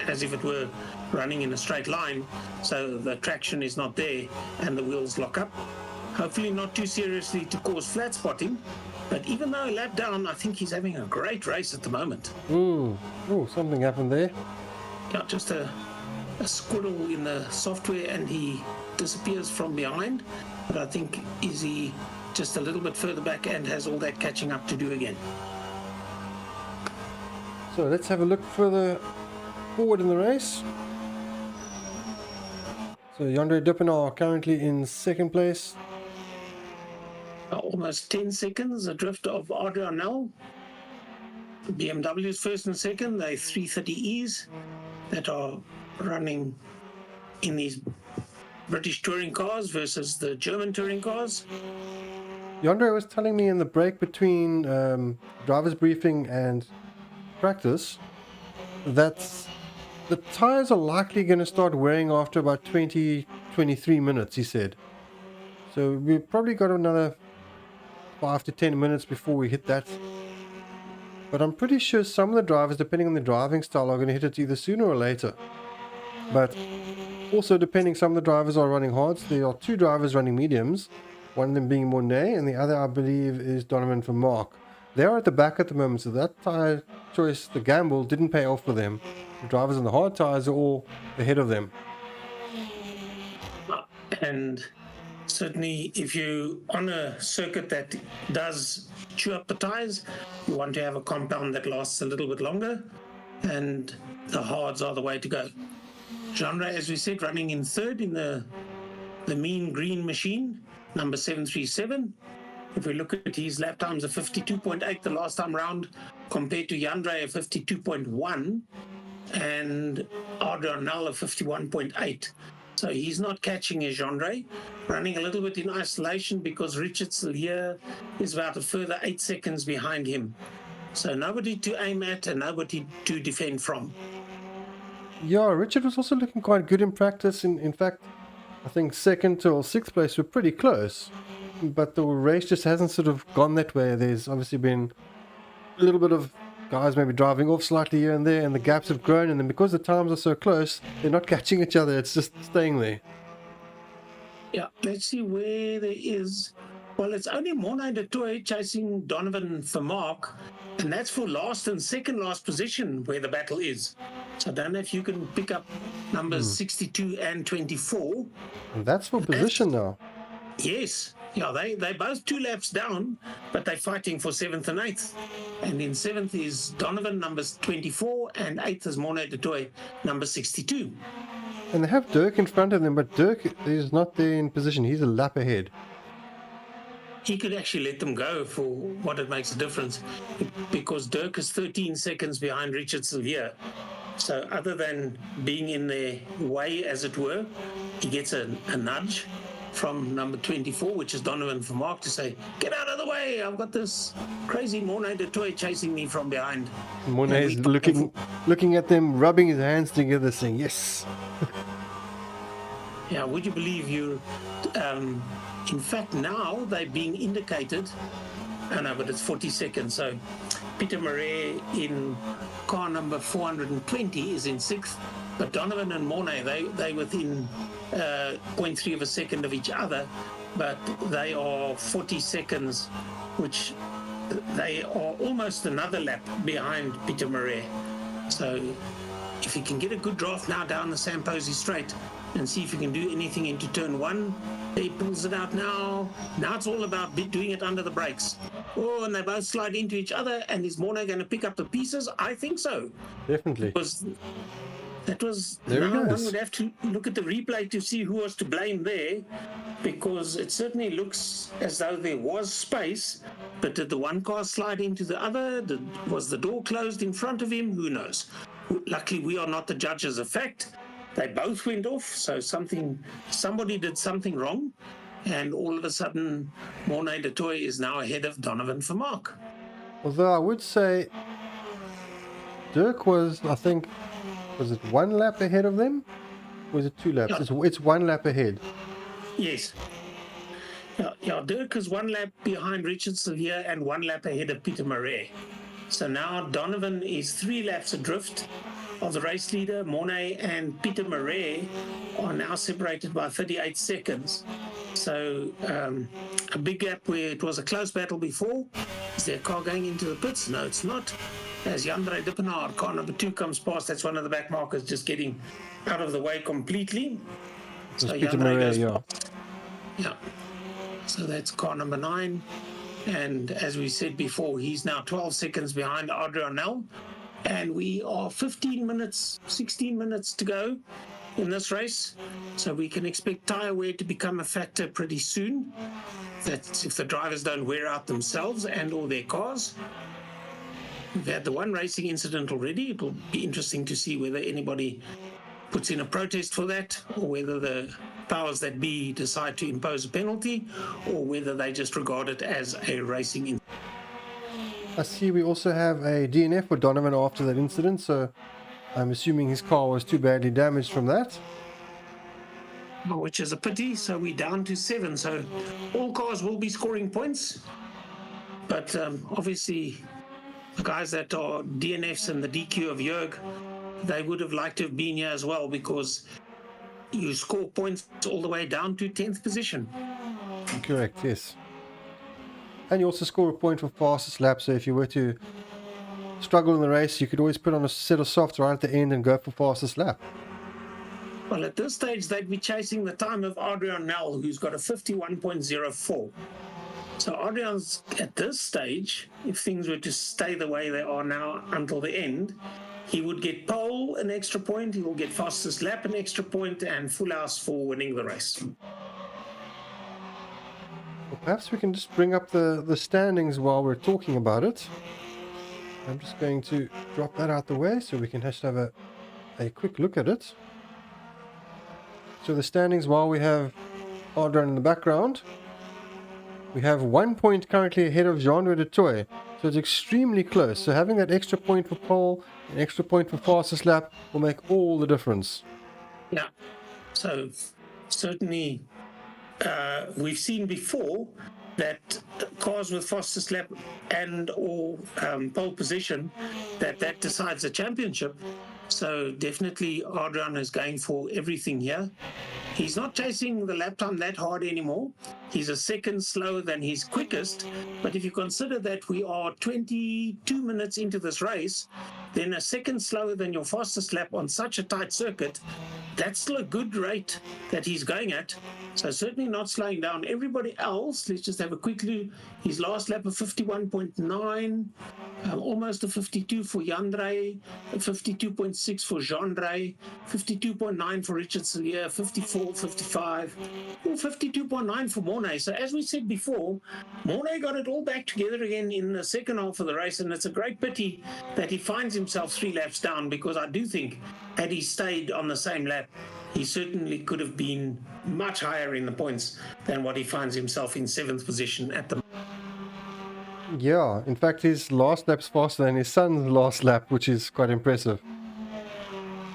B: as if it were running in a straight line, so the traction is not there and the wheels lock up. Hopefully not too seriously to cause flat spotting, but even though a lap down, I think he's having a great race at the moment.
A: Oh, something happened there.
B: Yeah, just a squirrel in the software and he disappears from behind, but I think is he just a little bit further back and has all that catching up to do again.
A: So let's have a look further forward in the race. So Yandre Dupin currently in second place.
B: Almost 10 seconds adrift of Adrian Nel. BMW's first and second, they're 330Es that are running in these British touring cars versus the German touring cars.
A: Yandre was telling me in the break between driver's briefing and practice that the tires are likely going to start wearing after about 20-23 minutes, he said. So we've probably got another 5 to 10 minutes before we hit that. But I'm pretty sure some of the drivers, depending on the driving style, are going to hit it either sooner or later. But also depending, some of the drivers are running hards. There are 2 drivers running mediums, one of them being Monet and the other, I believe, is Donovan van Mark. They are at the back at the moment, so that tire choice, the gamble, didn't pay off for them. The drivers on the hard tires are all ahead of them.
B: And certainly if you on a circuit that does chew up the tires, you want to have a compound that lasts a little bit longer, and the hards are the way to go. Genre, as we said, running in third in the mean green machine, number 737. If we look at his lap times of 52.8 the last time round, compared to Yandre of 52.1 and Adrian Nel of 51.8. So he's not catching his Yandre, running a little bit in isolation because Richard Sillier is about a further 8 seconds behind him. So nobody to aim at and nobody to defend from.
A: Yeah, Richard was also looking quite good in practice. In fact, I think second to or sixth place were pretty close. But the race just hasn't sort of gone that way. There's obviously been a little bit of guys maybe driving off slightly here and there, and the gaps have grown, and then because the times are so close, they're not catching each other. It's just staying there.
B: Yeah, let's see where there is. Well, it's only Mornay de Toy chasing Donovan van Mark, and that's for last and second last position where the battle is. So I don't know if you can pick up numbers 62 and 24.
A: And that's for position now.
B: Yes. Yeah, they both 2 laps down, but they're fighting for 7th and 8th. And in 7th is Donovan, numbers 24, and 8th is Mornay de Toy, number 62.
A: And they have Dirk in front of them, but Dirk is not there in position. He's a lap ahead.
B: He could actually let them go for what it makes a difference, because Dirk is 13 seconds behind Richard Sillier. So other than being in their way, as it were, he gets a nudge from number 24, which is Donovan van Mark, to say, get out of the way, I've got this crazy Mornay de Toy chasing me from behind.
A: Mornay's looking at them, rubbing his hands together, saying, yes.
B: Yeah, would you believe you, in fact, now they're being indicated, oh no, but it's 40 seconds, so Peter Murray in car number 420 is in 6th, but Donovan and Mornay, they within 0.3 of a second of each other, but they are 40 seconds, which they are almost another lap behind Peter Murray. So if he can get a good draft now down the Samposi straight and see if he can do anything into turn 1, He pulls it out now. Now it's all about doing it under the brakes. Oh, and they both slide into each other. And is Mornay going to pick up the pieces? I think so.
A: Definitely.
B: That was
A: There he
B: now
A: goes.
B: one would have to look at the replay to see who was to blame there, because it certainly looks as though there was space, but did the one car slide into the other? Was the door closed in front of him? Who knows? Luckily, we are not the judges of fact. They both went off, so somebody did something wrong, and all of a sudden, Mornay du Toit is now ahead of Donovan Vermaak.
A: Although I would say Dirk was, I think, was it 1 lap ahead of them? Or was it 2 laps?
B: Yeah.
A: It's 1 lap ahead.
B: Yes. Yeah, Dirk is 1 lap behind Richard Silvier and 1 lap ahead of Peter Murray. So now Donovan is 3 laps adrift of the race leader. Mornay and Peter Murray are now separated by 38 seconds. So a big gap where it was a close battle before. Is their car going into the pits? No, it's not. As Jan-Andre Dippenaar, car number 2, comes past, that's one of the back markers just getting out of the way completely. So
A: Peter Murray, yeah.
B: past. Yeah. So that's car number 9. And as we said before, he's now 12 seconds behind Adrian Nel. And we are 16 minutes to go in this race. So we can expect tyre wear to become a factor pretty soon. That's if the drivers don't wear out themselves and or their cars. We've had the one racing incident already. It will be interesting to see whether anybody puts in a protest for that, or whether the powers that be decide to impose a penalty, or whether they just regard it as a racing incident.
A: I see we also have a DNF for Donovan after that incident, so I'm assuming his car was too badly damaged from that.
B: Which is a pity, so we're down to 7. So all cars will be scoring points, but obviously the guys that are DNFs and the DQ of Jörg, they would have liked to have been here as well, because you score points all the way down to 10th position.
A: Correct, yes. And you also score a point for fastest lap, so if you were to struggle in the race, you could always put on a set of softs right at the end and go for fastest lap.
B: Well, at this stage, they'd be chasing the time of Adrian Nel, who's got a 51.04. So Adrian's, at this stage, if things were to stay the way they are now until the end, he would get pole an extra point, he will get fastest lap an extra point, and full house for winning the race.
A: Well, perhaps we can just bring up the standings while we're talking about it. I'm just going to drop that out the way so we can just have a quick look at it. So the standings, while we have Adrian in the background, we have 1 point currently ahead of Jan-Andre du Toit. So it's extremely close. So having that extra point for pole, an extra point for fastest lap will make all the difference.
B: Yeah, so certainly we've seen before that cars with fastest lap and or pole position, that decides the championship. So definitely Adrian is going for everything here. He's not chasing the lap time that hard anymore. He's a second slower than his quickest. But if you consider that we are 22 minutes into this race, then a second slower than your fastest lap on such a tight circuit, that's still a good rate that he's going at. So certainly not slowing down. Everybody else, let's just have a quick look. His last lap of 51.9, almost a 52 for Jan-Andre, 52.6 for Jean-Andre, 52.9 for Richard Sillier, 54, 55, or 52.9 for Mornay. So as we said before, Mornay got it all back together again in the second half of the race, and it's a great pity that he finds himself 3 laps down, because I do think had he stayed on the same lap, he certainly could have been much higher in the points than what he finds himself in 7th position at the moment.
A: Yeah, in fact his last lap's faster than his son's last lap, which is quite impressive.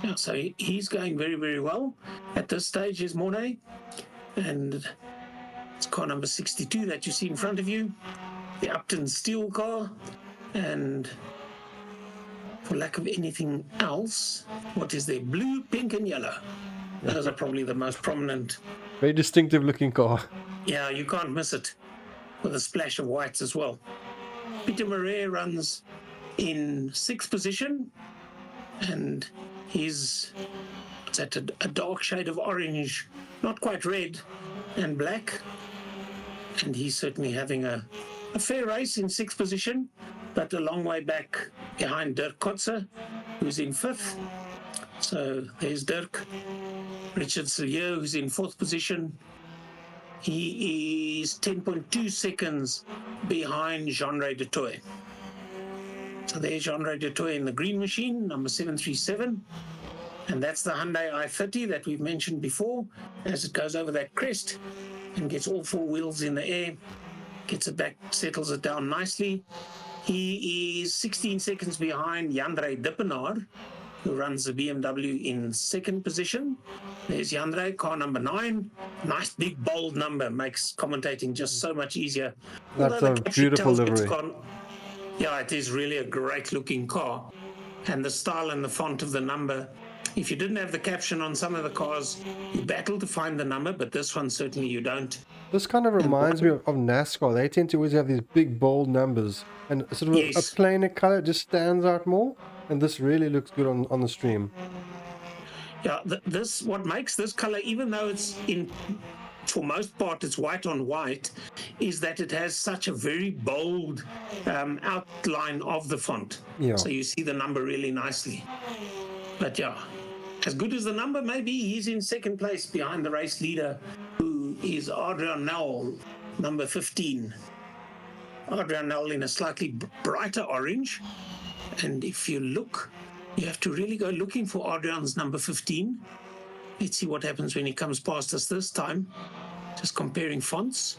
B: Yeah, so he's going very, very well. At this stage is Mornay, and it's car number 62 that you see in front of you, the Upton Steel car. And for lack of anything else, what is there? Blue, pink and yellow. Those are probably the most prominent.
A: Very distinctive looking car.
B: Yeah, you can't miss it, with a splash of whites as well. Peter Murray runs in 6th position, and he's at a dark shade of orange, not quite red, and black. And he's certainly having a fair race in 6th position, but a long way back behind Dirk Kotze, who's in 5th. So there's Dirk. Richard Sillier, who's in 4th position. He is 10.2 seconds behind Jean-Ray de Toy. So there's Jean-Ray de Toy in the green machine, number 737. And that's the Hyundai i30 that we've mentioned before. As it goes over that crest and gets all 4 wheels in the air, gets it back, settles it down nicely. He is 16 seconds behind Jandre Dippenaar, who runs the BMW in 2nd position. There's Jandre, car number 9. Nice big bold number, makes commentating just so much easier.
A: That's a beautiful livery.
B: Yeah, it is really a great looking car. And the style and the font of the number. If you didn't have the caption on some of the cars, you battle to find the number, but this one certainly you don't.
A: This kind of reminds me of NASCAR. They tend to always have these big bold numbers, and sort of a plainer color just stands out more. And this really looks good on the stream.
B: Yeah, what makes this color, even though it's for most part it's white on white, is that it has such a very bold outline of the font.
A: Yeah.
B: So you see the number really nicely. But yeah, as good as the number may be, he's in 2nd place behind the race leader, who is Adrian Nel, number 15. Adrian Nel in a slightly brighter orange. And if you look, you have to really go looking for Adrian's number 15. Let's see what happens when he comes past us this time. Just comparing fonts.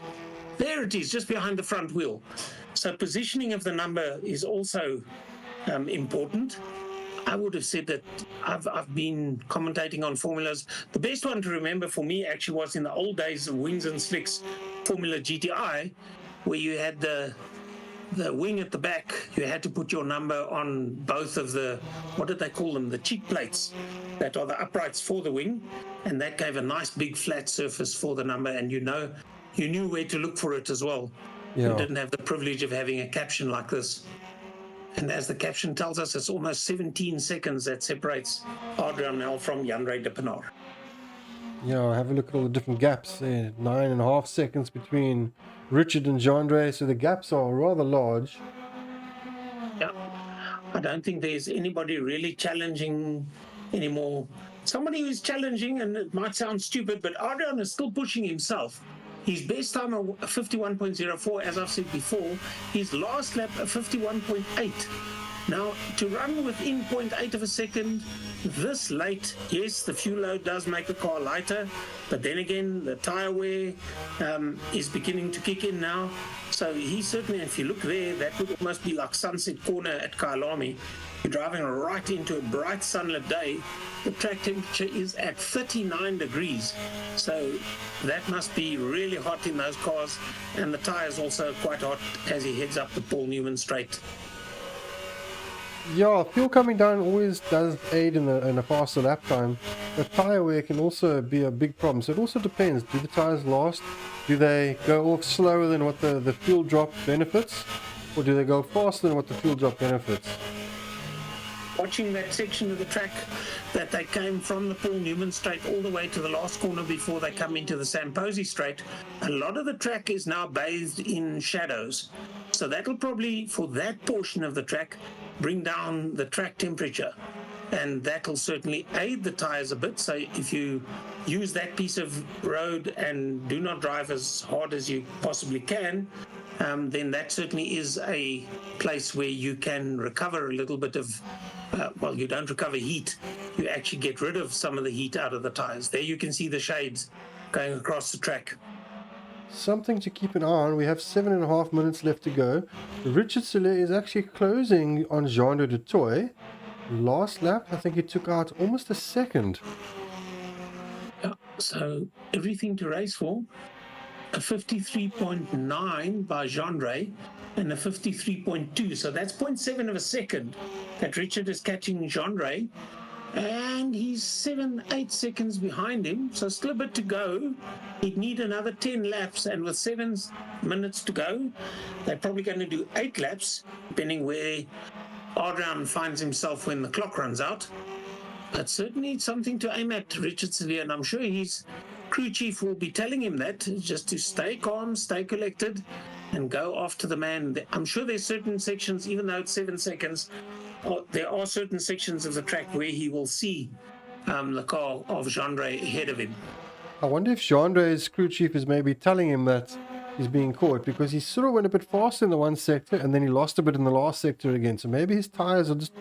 B: There it is, just behind the front wheel. So positioning of the number is also important. I would have said that I've been commentating on formulas. The best one to remember for me actually was in the old days of Wings and Slicks Formula GTI, where you had the wing at the back. You had to put your number on both of the, what did they call them, the cheek plates that are the uprights for the wing, and that gave a nice big flat surface for the number, and you knew where to look for it as well.
A: Yeah.
B: You didn't have the privilege of having a caption like this. And as the caption tells us, it's almost 17 seconds that separates Adrian Nel from Jandre Dippenaar.
A: Yeah, have a look at all the different gaps there. 9.5 seconds between Richard and Jandre, so the gaps are rather large.
B: Yeah, I don't think there's anybody really challenging anymore. Somebody who's challenging, and it might sound stupid, but Adrian is still pushing himself. His best time of 51.04, as I've said before. His last lap of 51.8. Now, to run within 0.8 of a second this late, yes, the fuel load does make the car lighter, but then again, the tyre wear is beginning to kick in now. So he certainly, if you look there, that would almost be like Sunset Corner at Kyalami. You're driving right into a bright sunlit day. The track temperature is at 39 degrees. So that must be really hot in those cars. And the tyres also quite hot as he heads up the Paul Newman straight.
A: Yeah, fuel coming down always does aid in a faster lap time. The tyre wear can also be a big problem. So it also depends. Do the tyres last? Do they go off slower than what the fuel drop benefits? Or do they go faster than what the fuel drop benefits?
B: Watching that section of the track that they came from the Paul Newman straight all the way to the last corner before they come into the Samposi straight, a lot of the track is now bathed in shadows. So that'll probably, for that portion of the track, bring down the track temperature. And that'll certainly aid the tires a bit. So if you use that piece of road and do not drive as hard as you possibly can, then that certainly is a place where you can recover a little bit of, well, you don't recover heat. You actually get rid of some of the heat out of the tires. There you can see the shades going across the track.
A: Something to keep an eye on. We have 7.5 minutes left to go. Richard Sillier is actually closing on Jean-Louis du Toit. Last lap, I think he took out almost a second.
B: Yeah, so everything to race for. A 53.9 by Jean-Ray and a 53.2. So that's 0.7 of a second that Richard is catching Jean-Ray. And he's 7-8 seconds behind him, so still a bit to go. He'd need another 10 laps, and with 7 minutes to go, they're probably going to do 8 laps, depending where Adrian finds himself when the clock runs out. But certainly it's something to aim at, Richard Sillier, and I'm sure he's crew chief will be telling him that, just to stay calm, stay collected, and go after the man. I'm sure there's certain sections, even though it's 7 seconds, there are certain sections of the track where he will see the car of Gendre ahead of him.
A: I wonder if Gendre's crew chief is maybe telling him that he's being caught, because he sort of went a bit faster in the one sector and then he lost a bit in the last sector again. So maybe his tires are just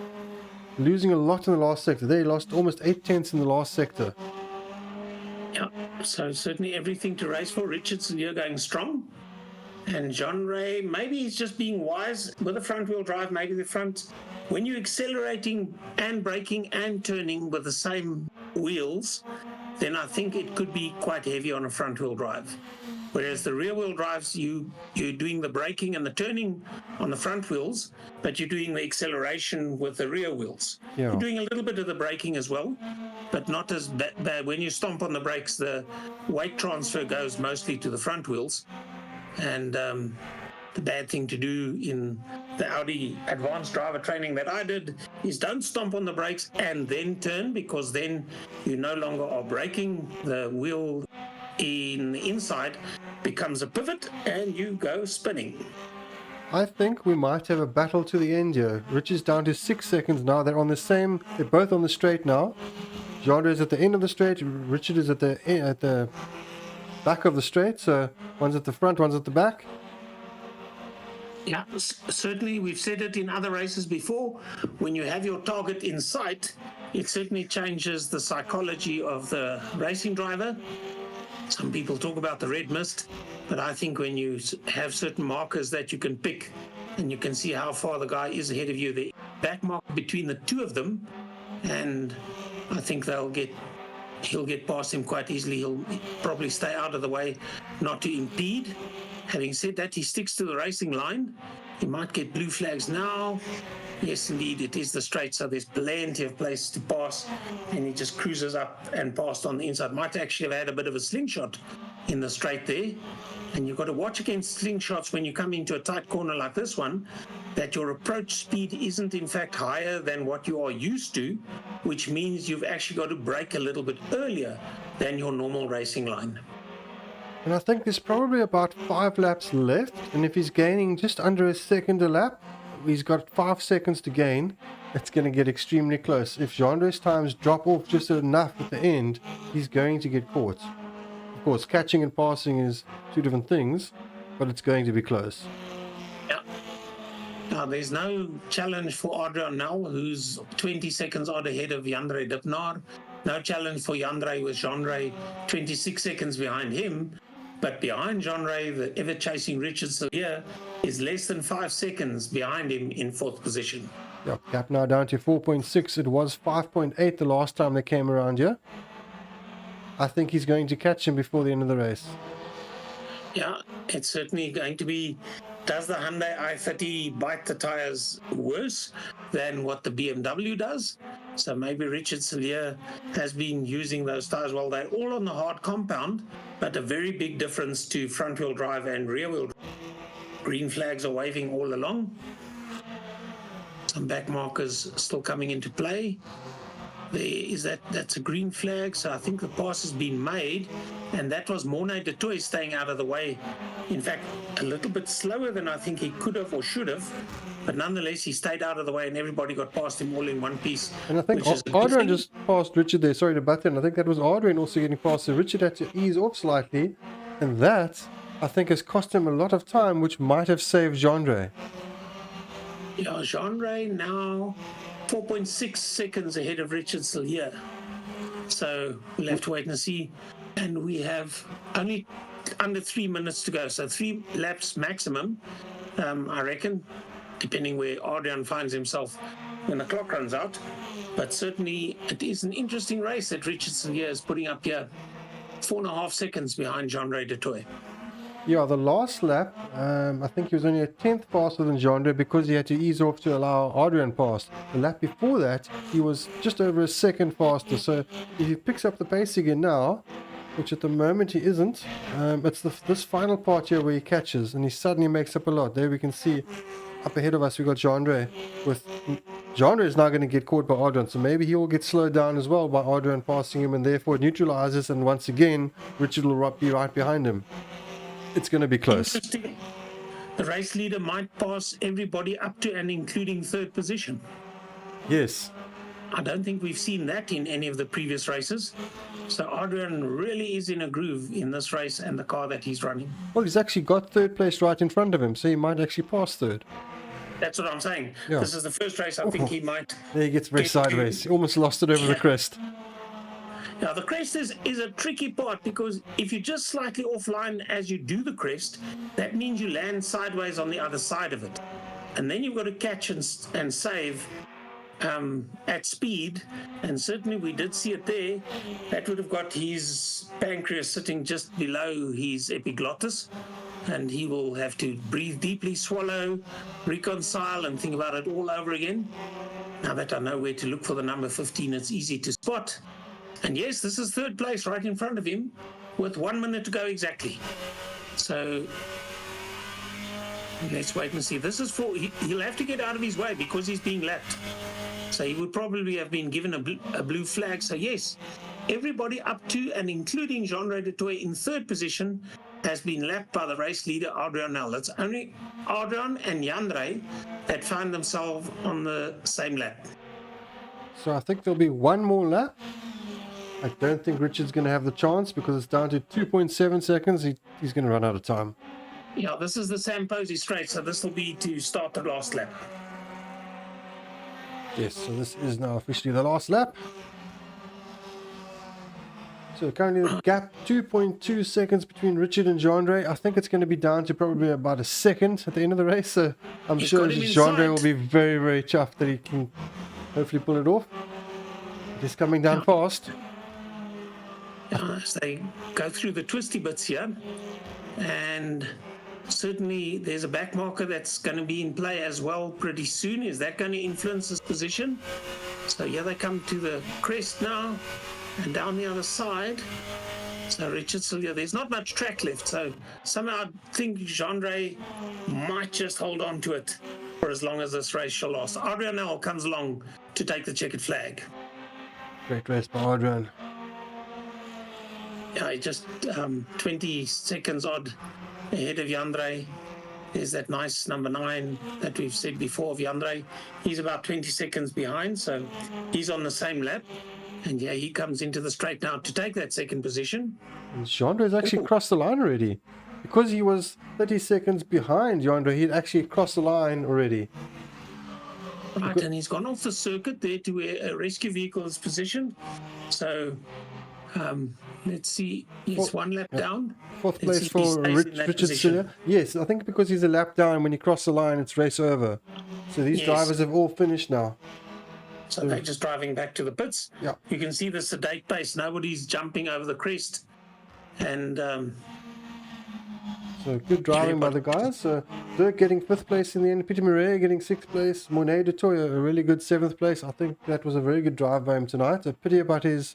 A: losing a lot in the last sector. There he lost almost 8 tenths in the last sector.
B: Yeah, so certainly everything to race for. Richard Sillier going strong. And Gendre, maybe he's just being wise with the front wheel drive. Maybe the front, when you're accelerating and braking and turning with the same wheels, then I think it could be quite heavy on a front wheel drive. Whereas the rear wheel drives, you're doing the braking and the turning on the front wheels, but you're doing the acceleration with the rear wheels.
A: Yeah.
B: You're doing a little bit of the braking as well, but not as bad. When you stomp on the brakes, the weight transfer goes mostly to the front wheels. And the bad thing to do in the Audi advanced driver training that I did is don't stomp on the brakes and then turn, because then you no longer are braking. The wheel in the inside becomes a pivot and you go spinning.
A: I think we might have a battle to the end here. Richard's down to 6 seconds now. They're both on the straight now. Gendre is at the end of the straight. Richard is at the back of the straight. So one's at the front, one's at the back.
B: Yeah, certainly we've said it in other races before. When you have your target in sight, it certainly changes the psychology of the racing driver. Some people talk about the red mist, but I think when you have certain markers that you can pick and you can see how far the guy is ahead of you, the back mark between the two of them, and I think he'll get past him quite easily. He'll probably stay out of the way, not to impede. Having said that, he sticks to the racing line. He might get blue flags now. Yes, indeed, it is the straight, so there's plenty of place to pass, and he just cruises up and passed on the inside. Might actually have had a bit of a slingshot in the straight there, and you've got to watch against slingshots when you come into a tight corner like this one, that your approach speed isn't in fact higher than what you are used to, which means you've actually got to brake a little bit earlier than your normal racing line.
A: And I think there's probably about 5 laps left, and if he's gaining just under a second a lap, he's got 5 seconds to gain. It's going to get extremely close. If Gendre's times drop off just enough at the end, he's going to get caught. Of course, catching and passing is two different things, but it's going to be close.
B: Yeah. Now, there's no challenge for Adrian now, who's 20 seconds odd ahead of Jandre Dipnar. No challenge for Jandre, with Gendre 26 seconds behind him. But behind Gendre, the ever-chasing Richard Sillier is less than 5 seconds behind him in 4th position.
A: Yeah, gap now down to 4.6. It was 5.8 the last time they came around here. I think he's going to catch him before the end of the race.
B: Yeah, it's certainly going to be. Does the Hyundai i30 bite the tires worse than what the BMW does? So maybe Richard Sillier has been using those tires. Well, they're all on the hard compound, but a very big difference to front-wheel drive and rear-wheel drive. Green flags are waving all along. Some back markers still coming into play. That's a green flag, so I think the pass has been made, and that was Mornay de Toy staying out of the way. In fact, a little bit slower than I think he could have or should have, but nonetheless he stayed out of the way and everybody got past him all in one piece.
A: And I think Adrian just passed Richard there. Sorry to butt in. I think that was Adrian also getting past, so Richard had to ease off slightly, and that I think has cost him a lot of time, which might have saved Gendre.
B: Yeah, Gendre now 4.6 seconds ahead of Richard Sillier. So we'll have to wait and see. And we have only under 3 minutes to go. So 3 laps maximum, I reckon, depending where Adrian finds himself when the clock runs out. But certainly it is an interesting race that Richard Sillier is putting up here. 4.5 seconds behind Gendre de Toy.
A: Yeah, the last lap, I think he was only a 10th faster than Gendre because he had to ease off to allow Adrian past. The lap before that, he was just over a second faster. So if he picks up the pace again now, which at the moment he isn't, it's this final part here where he catches and he suddenly makes up a lot. There we can see up ahead of us, we got Gendre with Genre is now going to get caught by Adrian, so maybe he will get slowed down as well by Adrian passing him, and therefore it neutralizes, and once again, Richard will be right behind him. It's going to be close.
B: Interesting. The race leader might pass everybody up to and including third position.
A: Yes.
B: I don't think we've seen that in any of the previous races. So Adrian really is in a groove in this race and the car that he's running.
A: Well, he's actually got third place right in front of him, so he might actually pass third.
B: That's what I'm saying.
A: Yeah.
B: This is the first race I think he might.
A: There he gets very sideways. He almost lost it over the crest.
B: Now, the crest is a tricky part, because if you're just slightly offline as you do the crest, that means you land sideways on the other side of it. And then you've got to catch and save at speed. And certainly we did see it there. That would have got his pancreas sitting just below his epiglottis. And he will have to breathe deeply, swallow, reconcile, and think about it all over again. Now that I know where to look for the number 15, it's easy to spot. And yes, this is third place right in front of him with 1 minute to go exactly. So let's wait and see. This is he'll have to get out of his way because he's being lapped. So he would probably have been given a blue flag. So yes, everybody up to and including Jean-Ray de Toy in third position has been lapped by the race leader, Adrian Nel. It's only Adrian and Jan-Ray that find themselves on the same lap.
A: So I think there'll be one more lap. I don't think Richard's going to have the chance because it's down to 2.7 seconds. He's going to run out of time.
B: Yeah, this is the Sam Posey straight, so this will be to start the last lap.
A: Yes, so this is now officially the last lap. So currently the gap 2.2 seconds between Richard and Jean-Ray. I think it's going to be down to probably about a second at the end of the race. So I'm sure Jean-Ray will be very, very chuffed that he can hopefully pull it off. He's coming down fast.
B: As they go through the twisty bits here, and certainly there's a back marker that's going to be in play as well pretty soon. Is that going to influence his position? So here they come to the crest now, and down the other side. So Richard Silva, there's not much track left, so somehow I think Jean-Ray might just hold on to it for as long as this race shall last. Adrian now comes along to take the checkered flag.
A: Great race by Adrian.
B: Yeah, just 20 seconds odd ahead of Jan-Ray. There's that nice number 9 that we've said before of Jan-Ray. He's about 20 seconds behind, so he's on the same lap. And yeah, he comes into the straight now to take that second position.
A: And Jean-Ray's actually crossed the line already. Because he was 30 seconds behind Jean-Ray, he'd actually crossed the line already.
B: Right, and he's gone off the circuit there to where a rescue vehicle is positioned. So let's see, he's one lap down.
A: Fourth place for Richard Silva. Yes, I think because he's a lap down, when you cross the line, it's race over. So these drivers have all finished now.
B: So they're just driving back to the pits.
A: Yeah.
B: You can see the sedate pace. Nobody's jumping over the crest. And
A: so good driving by the guys. Dirk getting 5th place in the end. Peter Murray getting 6th place. Monet de Toy, a really good 7th place. I think that was a very good drive by him tonight. A pity about his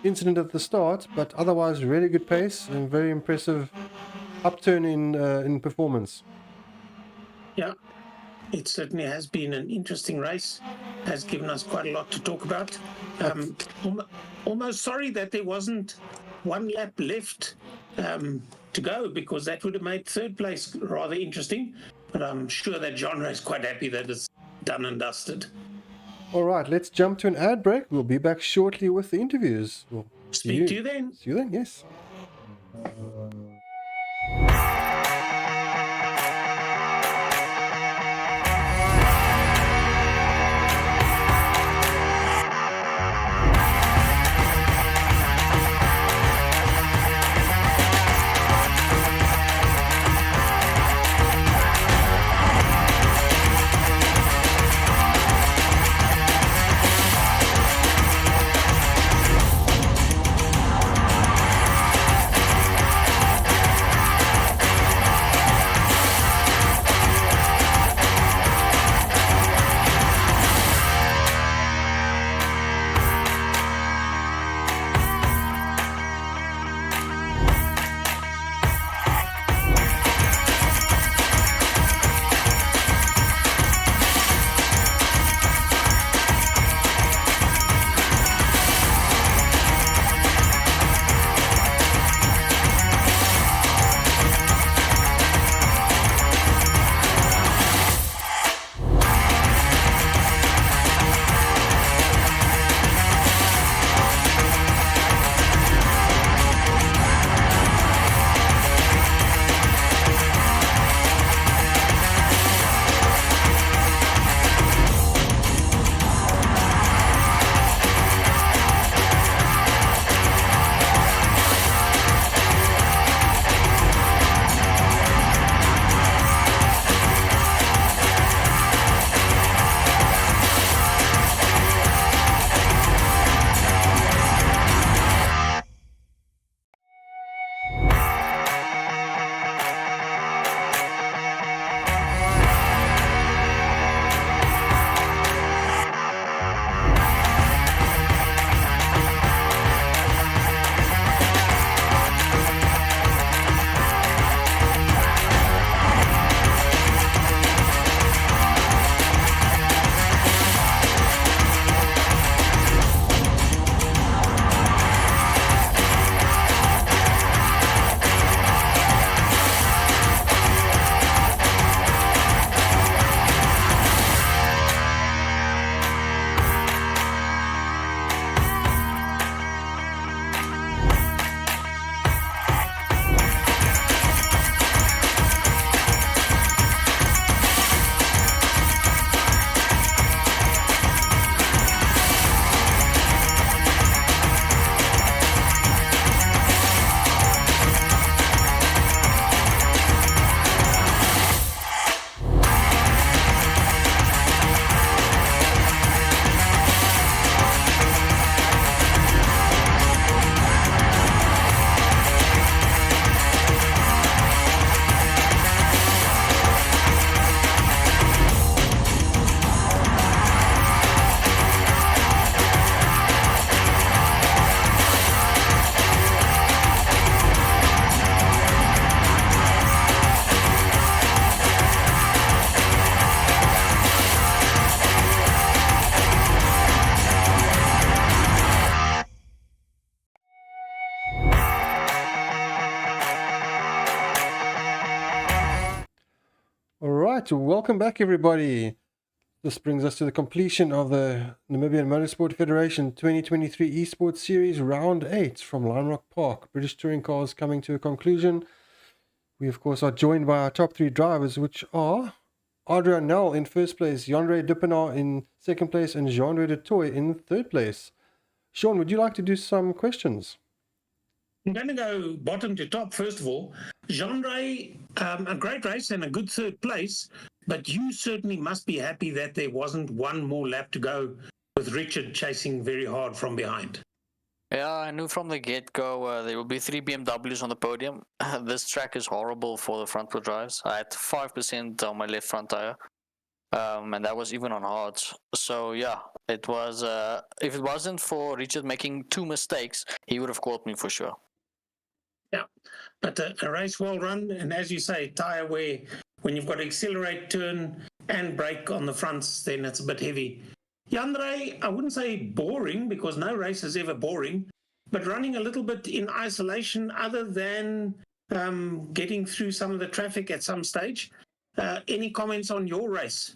A: incident at the start, but otherwise really good pace and very impressive upturn in performance.
B: Yeah, it certainly has been an interesting race. Has given us quite a lot to talk about. Almost sorry that there wasn't one lap left to go, because that would have made third place rather interesting. But I'm sure that Jean-Ray is quite happy that it's done and dusted.
A: All right, let's jump to an ad break. We'll be back shortly with the interviews. We'll
B: Speak to you then.
A: See you then, yes. right, welcome back everybody. This brings us to the completion of the Namibian Motorsport Federation 2023 eSports Series Round 8 from Lime Rock Park. British Touring Cars coming to a conclusion. We of course are joined by our top 3 drivers, which are Adrian Nel in first place, Jan-Ray Duppenaar in second place, and Jean-Ray de Toy in third place. Sean, would you like to do some questions?
B: I'm going to go bottom to top, first of all. Jean-Ray, a great race and a good third place, but you certainly must be happy that there wasn't one more lap to go with Richard chasing very hard from behind.
C: Yeah, I knew from the get-go there will be 3 BMWs on the podium. This track is horrible for the front-wheel drives. I had 5% on my left front tire, and that was even on hards. So yeah, it was. If it wasn't for Richard making 2 mistakes, he would have caught me for sure.
B: Yeah, but a race well run, and as you say, tire wear, when you've got to accelerate, turn, and brake on the fronts, then it's a bit heavy. Jan-Ray, I wouldn't say boring, because no race is ever boring, but running a little bit in isolation other than getting through some of the traffic at some stage. Any comments on your race?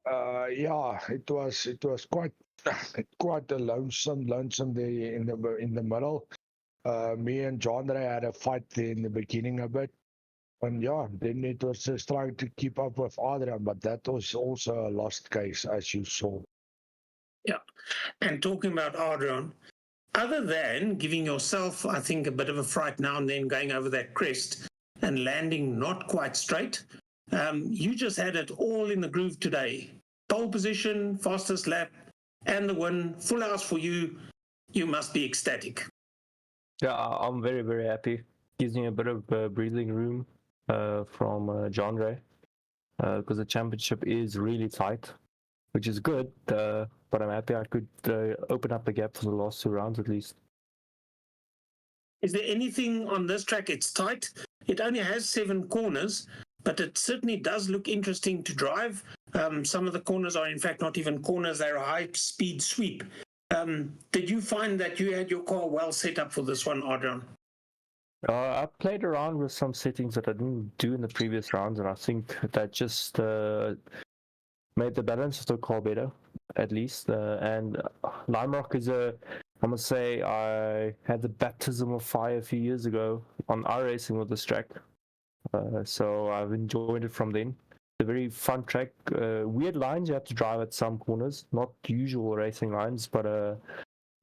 D: Yeah, it was quite a lonesome there in the middle. Me and Jean-Ray had a fight there in the beginning a bit. And yeah, then it was just trying to keep up with Adrian, but that was also a lost case, as you saw.
B: Yeah, and talking about Adrian, other than giving yourself, I think, a bit of a fright now and then going over that crest and landing not quite straight, you just had it all in the groove today. Pole position, fastest lap, and the win, full house for you. You must be ecstatic.
E: Yeah, I'm very, very happy. Gives me a bit of breathing room from Jean-Ray because the championship is really tight, which is good, but I'm happy I could open up the gap for the last 2 rounds at least.
B: Is there anything on this track? It's tight. It only has 7 corners, but it certainly does look interesting to drive. Some of the corners are in fact not even corners, they're a high-speed sweep. Did you find that you had your car well set up for this one, Adrian?
E: I played around with some settings that I didn't do in the previous rounds, and I think that just made the balance of the car better, at least. And Lime Rock is I must say, I had the baptism of fire a few years ago on iRacing with this track. So I've enjoyed it from then. It's a very fun track. Weird lines you have to drive at some corners, not usual racing lines, but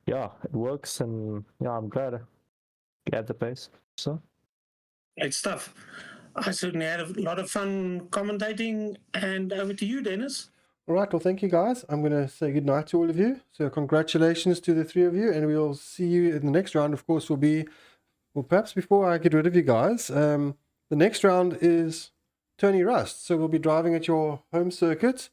E: yeah, it works, and yeah, I'm glad I had the pace. So
B: Great stuff. I certainly had a lot of fun commentating, and over to you, Dennis.
A: All right, well, thank you guys. I'm going to say good night to all of you. So congratulations to the 3 of you, and we'll see you in the next round. Of course, will be, well, perhaps before I get rid of you guys, the next round is Tony Rust. So we'll be driving at your home circuit.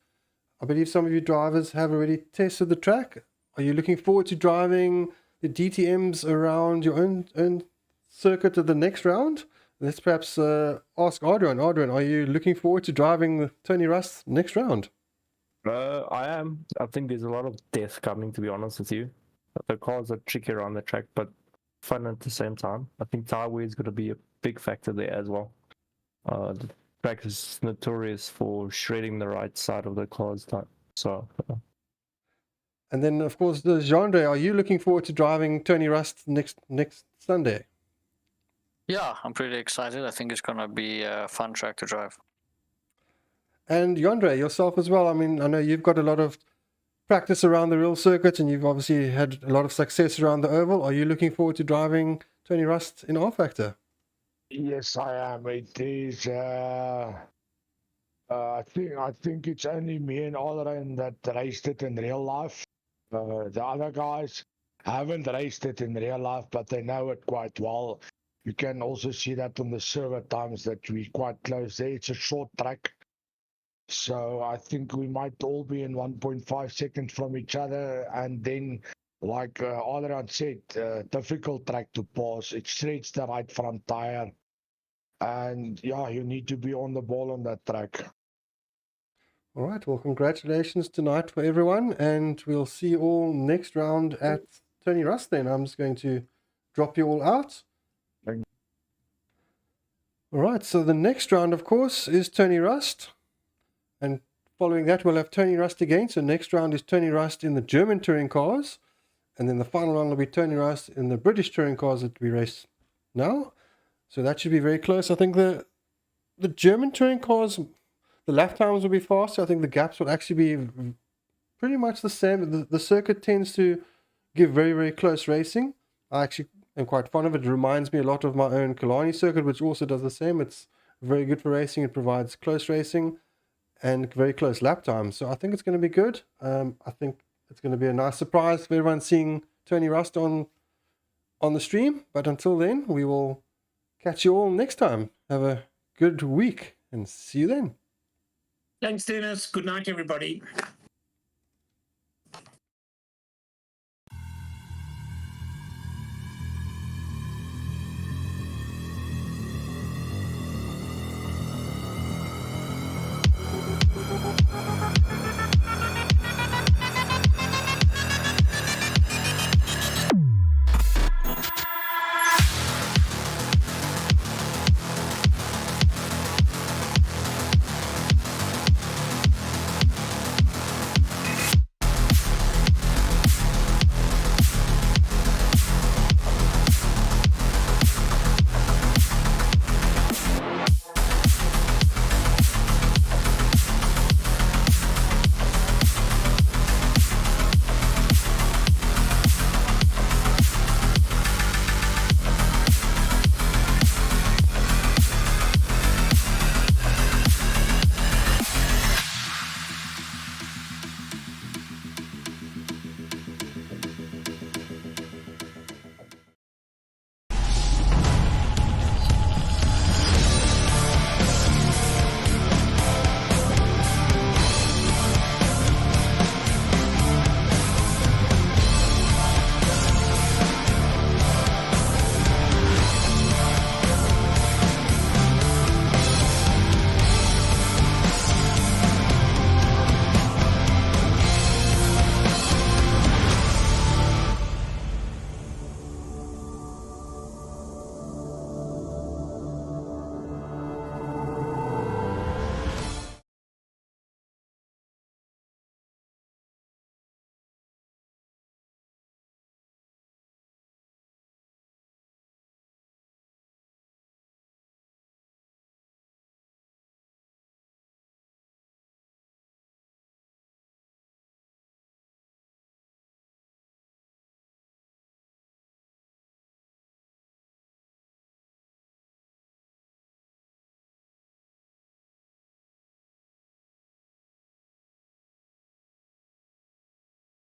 A: I believe some of you drivers have already tested the track. Are you looking forward to driving the DTMs around your own circuit at the next round? Let's perhaps ask Adrian. Adrian, are you looking forward to driving Tony Rust next round?
E: I am. I think there's a lot of death coming, to be honest with you. The cars are tricky around the track, but fun at the same time. I think tire wear is going to be a big factor there as well. The track is notorious for shredding the right side of the car's tire. So.
A: And then, of course, the Jean-Ray, are you looking forward to driving Tony Rust next Sunday?
C: Yeah, I'm pretty excited. I think it's going to be a fun track to drive.
A: And Jan-Ray, yourself as well. I mean, I know you've got a lot of practice around the real circuit, and you've obviously had a lot of success around the oval. Are you looking forward to driving Tony Rust in rFactor?
D: Yes, I am. It is. I think it's only me and Adrian that raced it in real life. The other guys haven't raced it in real life, but they know it quite well. You can also see that on the server times that we're quite close there. It's a short track. So I think we might all be in 1.5 seconds from each other, and then, like Adrian said, difficult track to pass. It shreds the right front tire, and yeah, you need to be on the ball on that track.
A: All right, well, congratulations tonight for everyone, and we'll see you all next round at Tony Rust then. I'm just going to drop you all out. All right, so the next round, of course, is Tony Rust. And following that, we'll have Tony Rust again. So next round is Tony Rust in the German touring cars. And then the final round will be Tony Rust in the British touring cars that we race now. So that should be very close. I think the German touring cars, the lap times will be faster. I think the gaps will actually be pretty much the same. The circuit tends to give very, very close racing. I actually am quite fond of it. It reminds me a lot of my own Kalani circuit, which also does the same. It's very good for racing. It provides close racing and very close lap times. So I think it's going to be good. I think it's going to be a nice surprise for everyone seeing Tony Rust on the stream. But until then, we will catch you all next time. Have a good week and see you then.
B: Thanks, Dennis. Good night, everybody.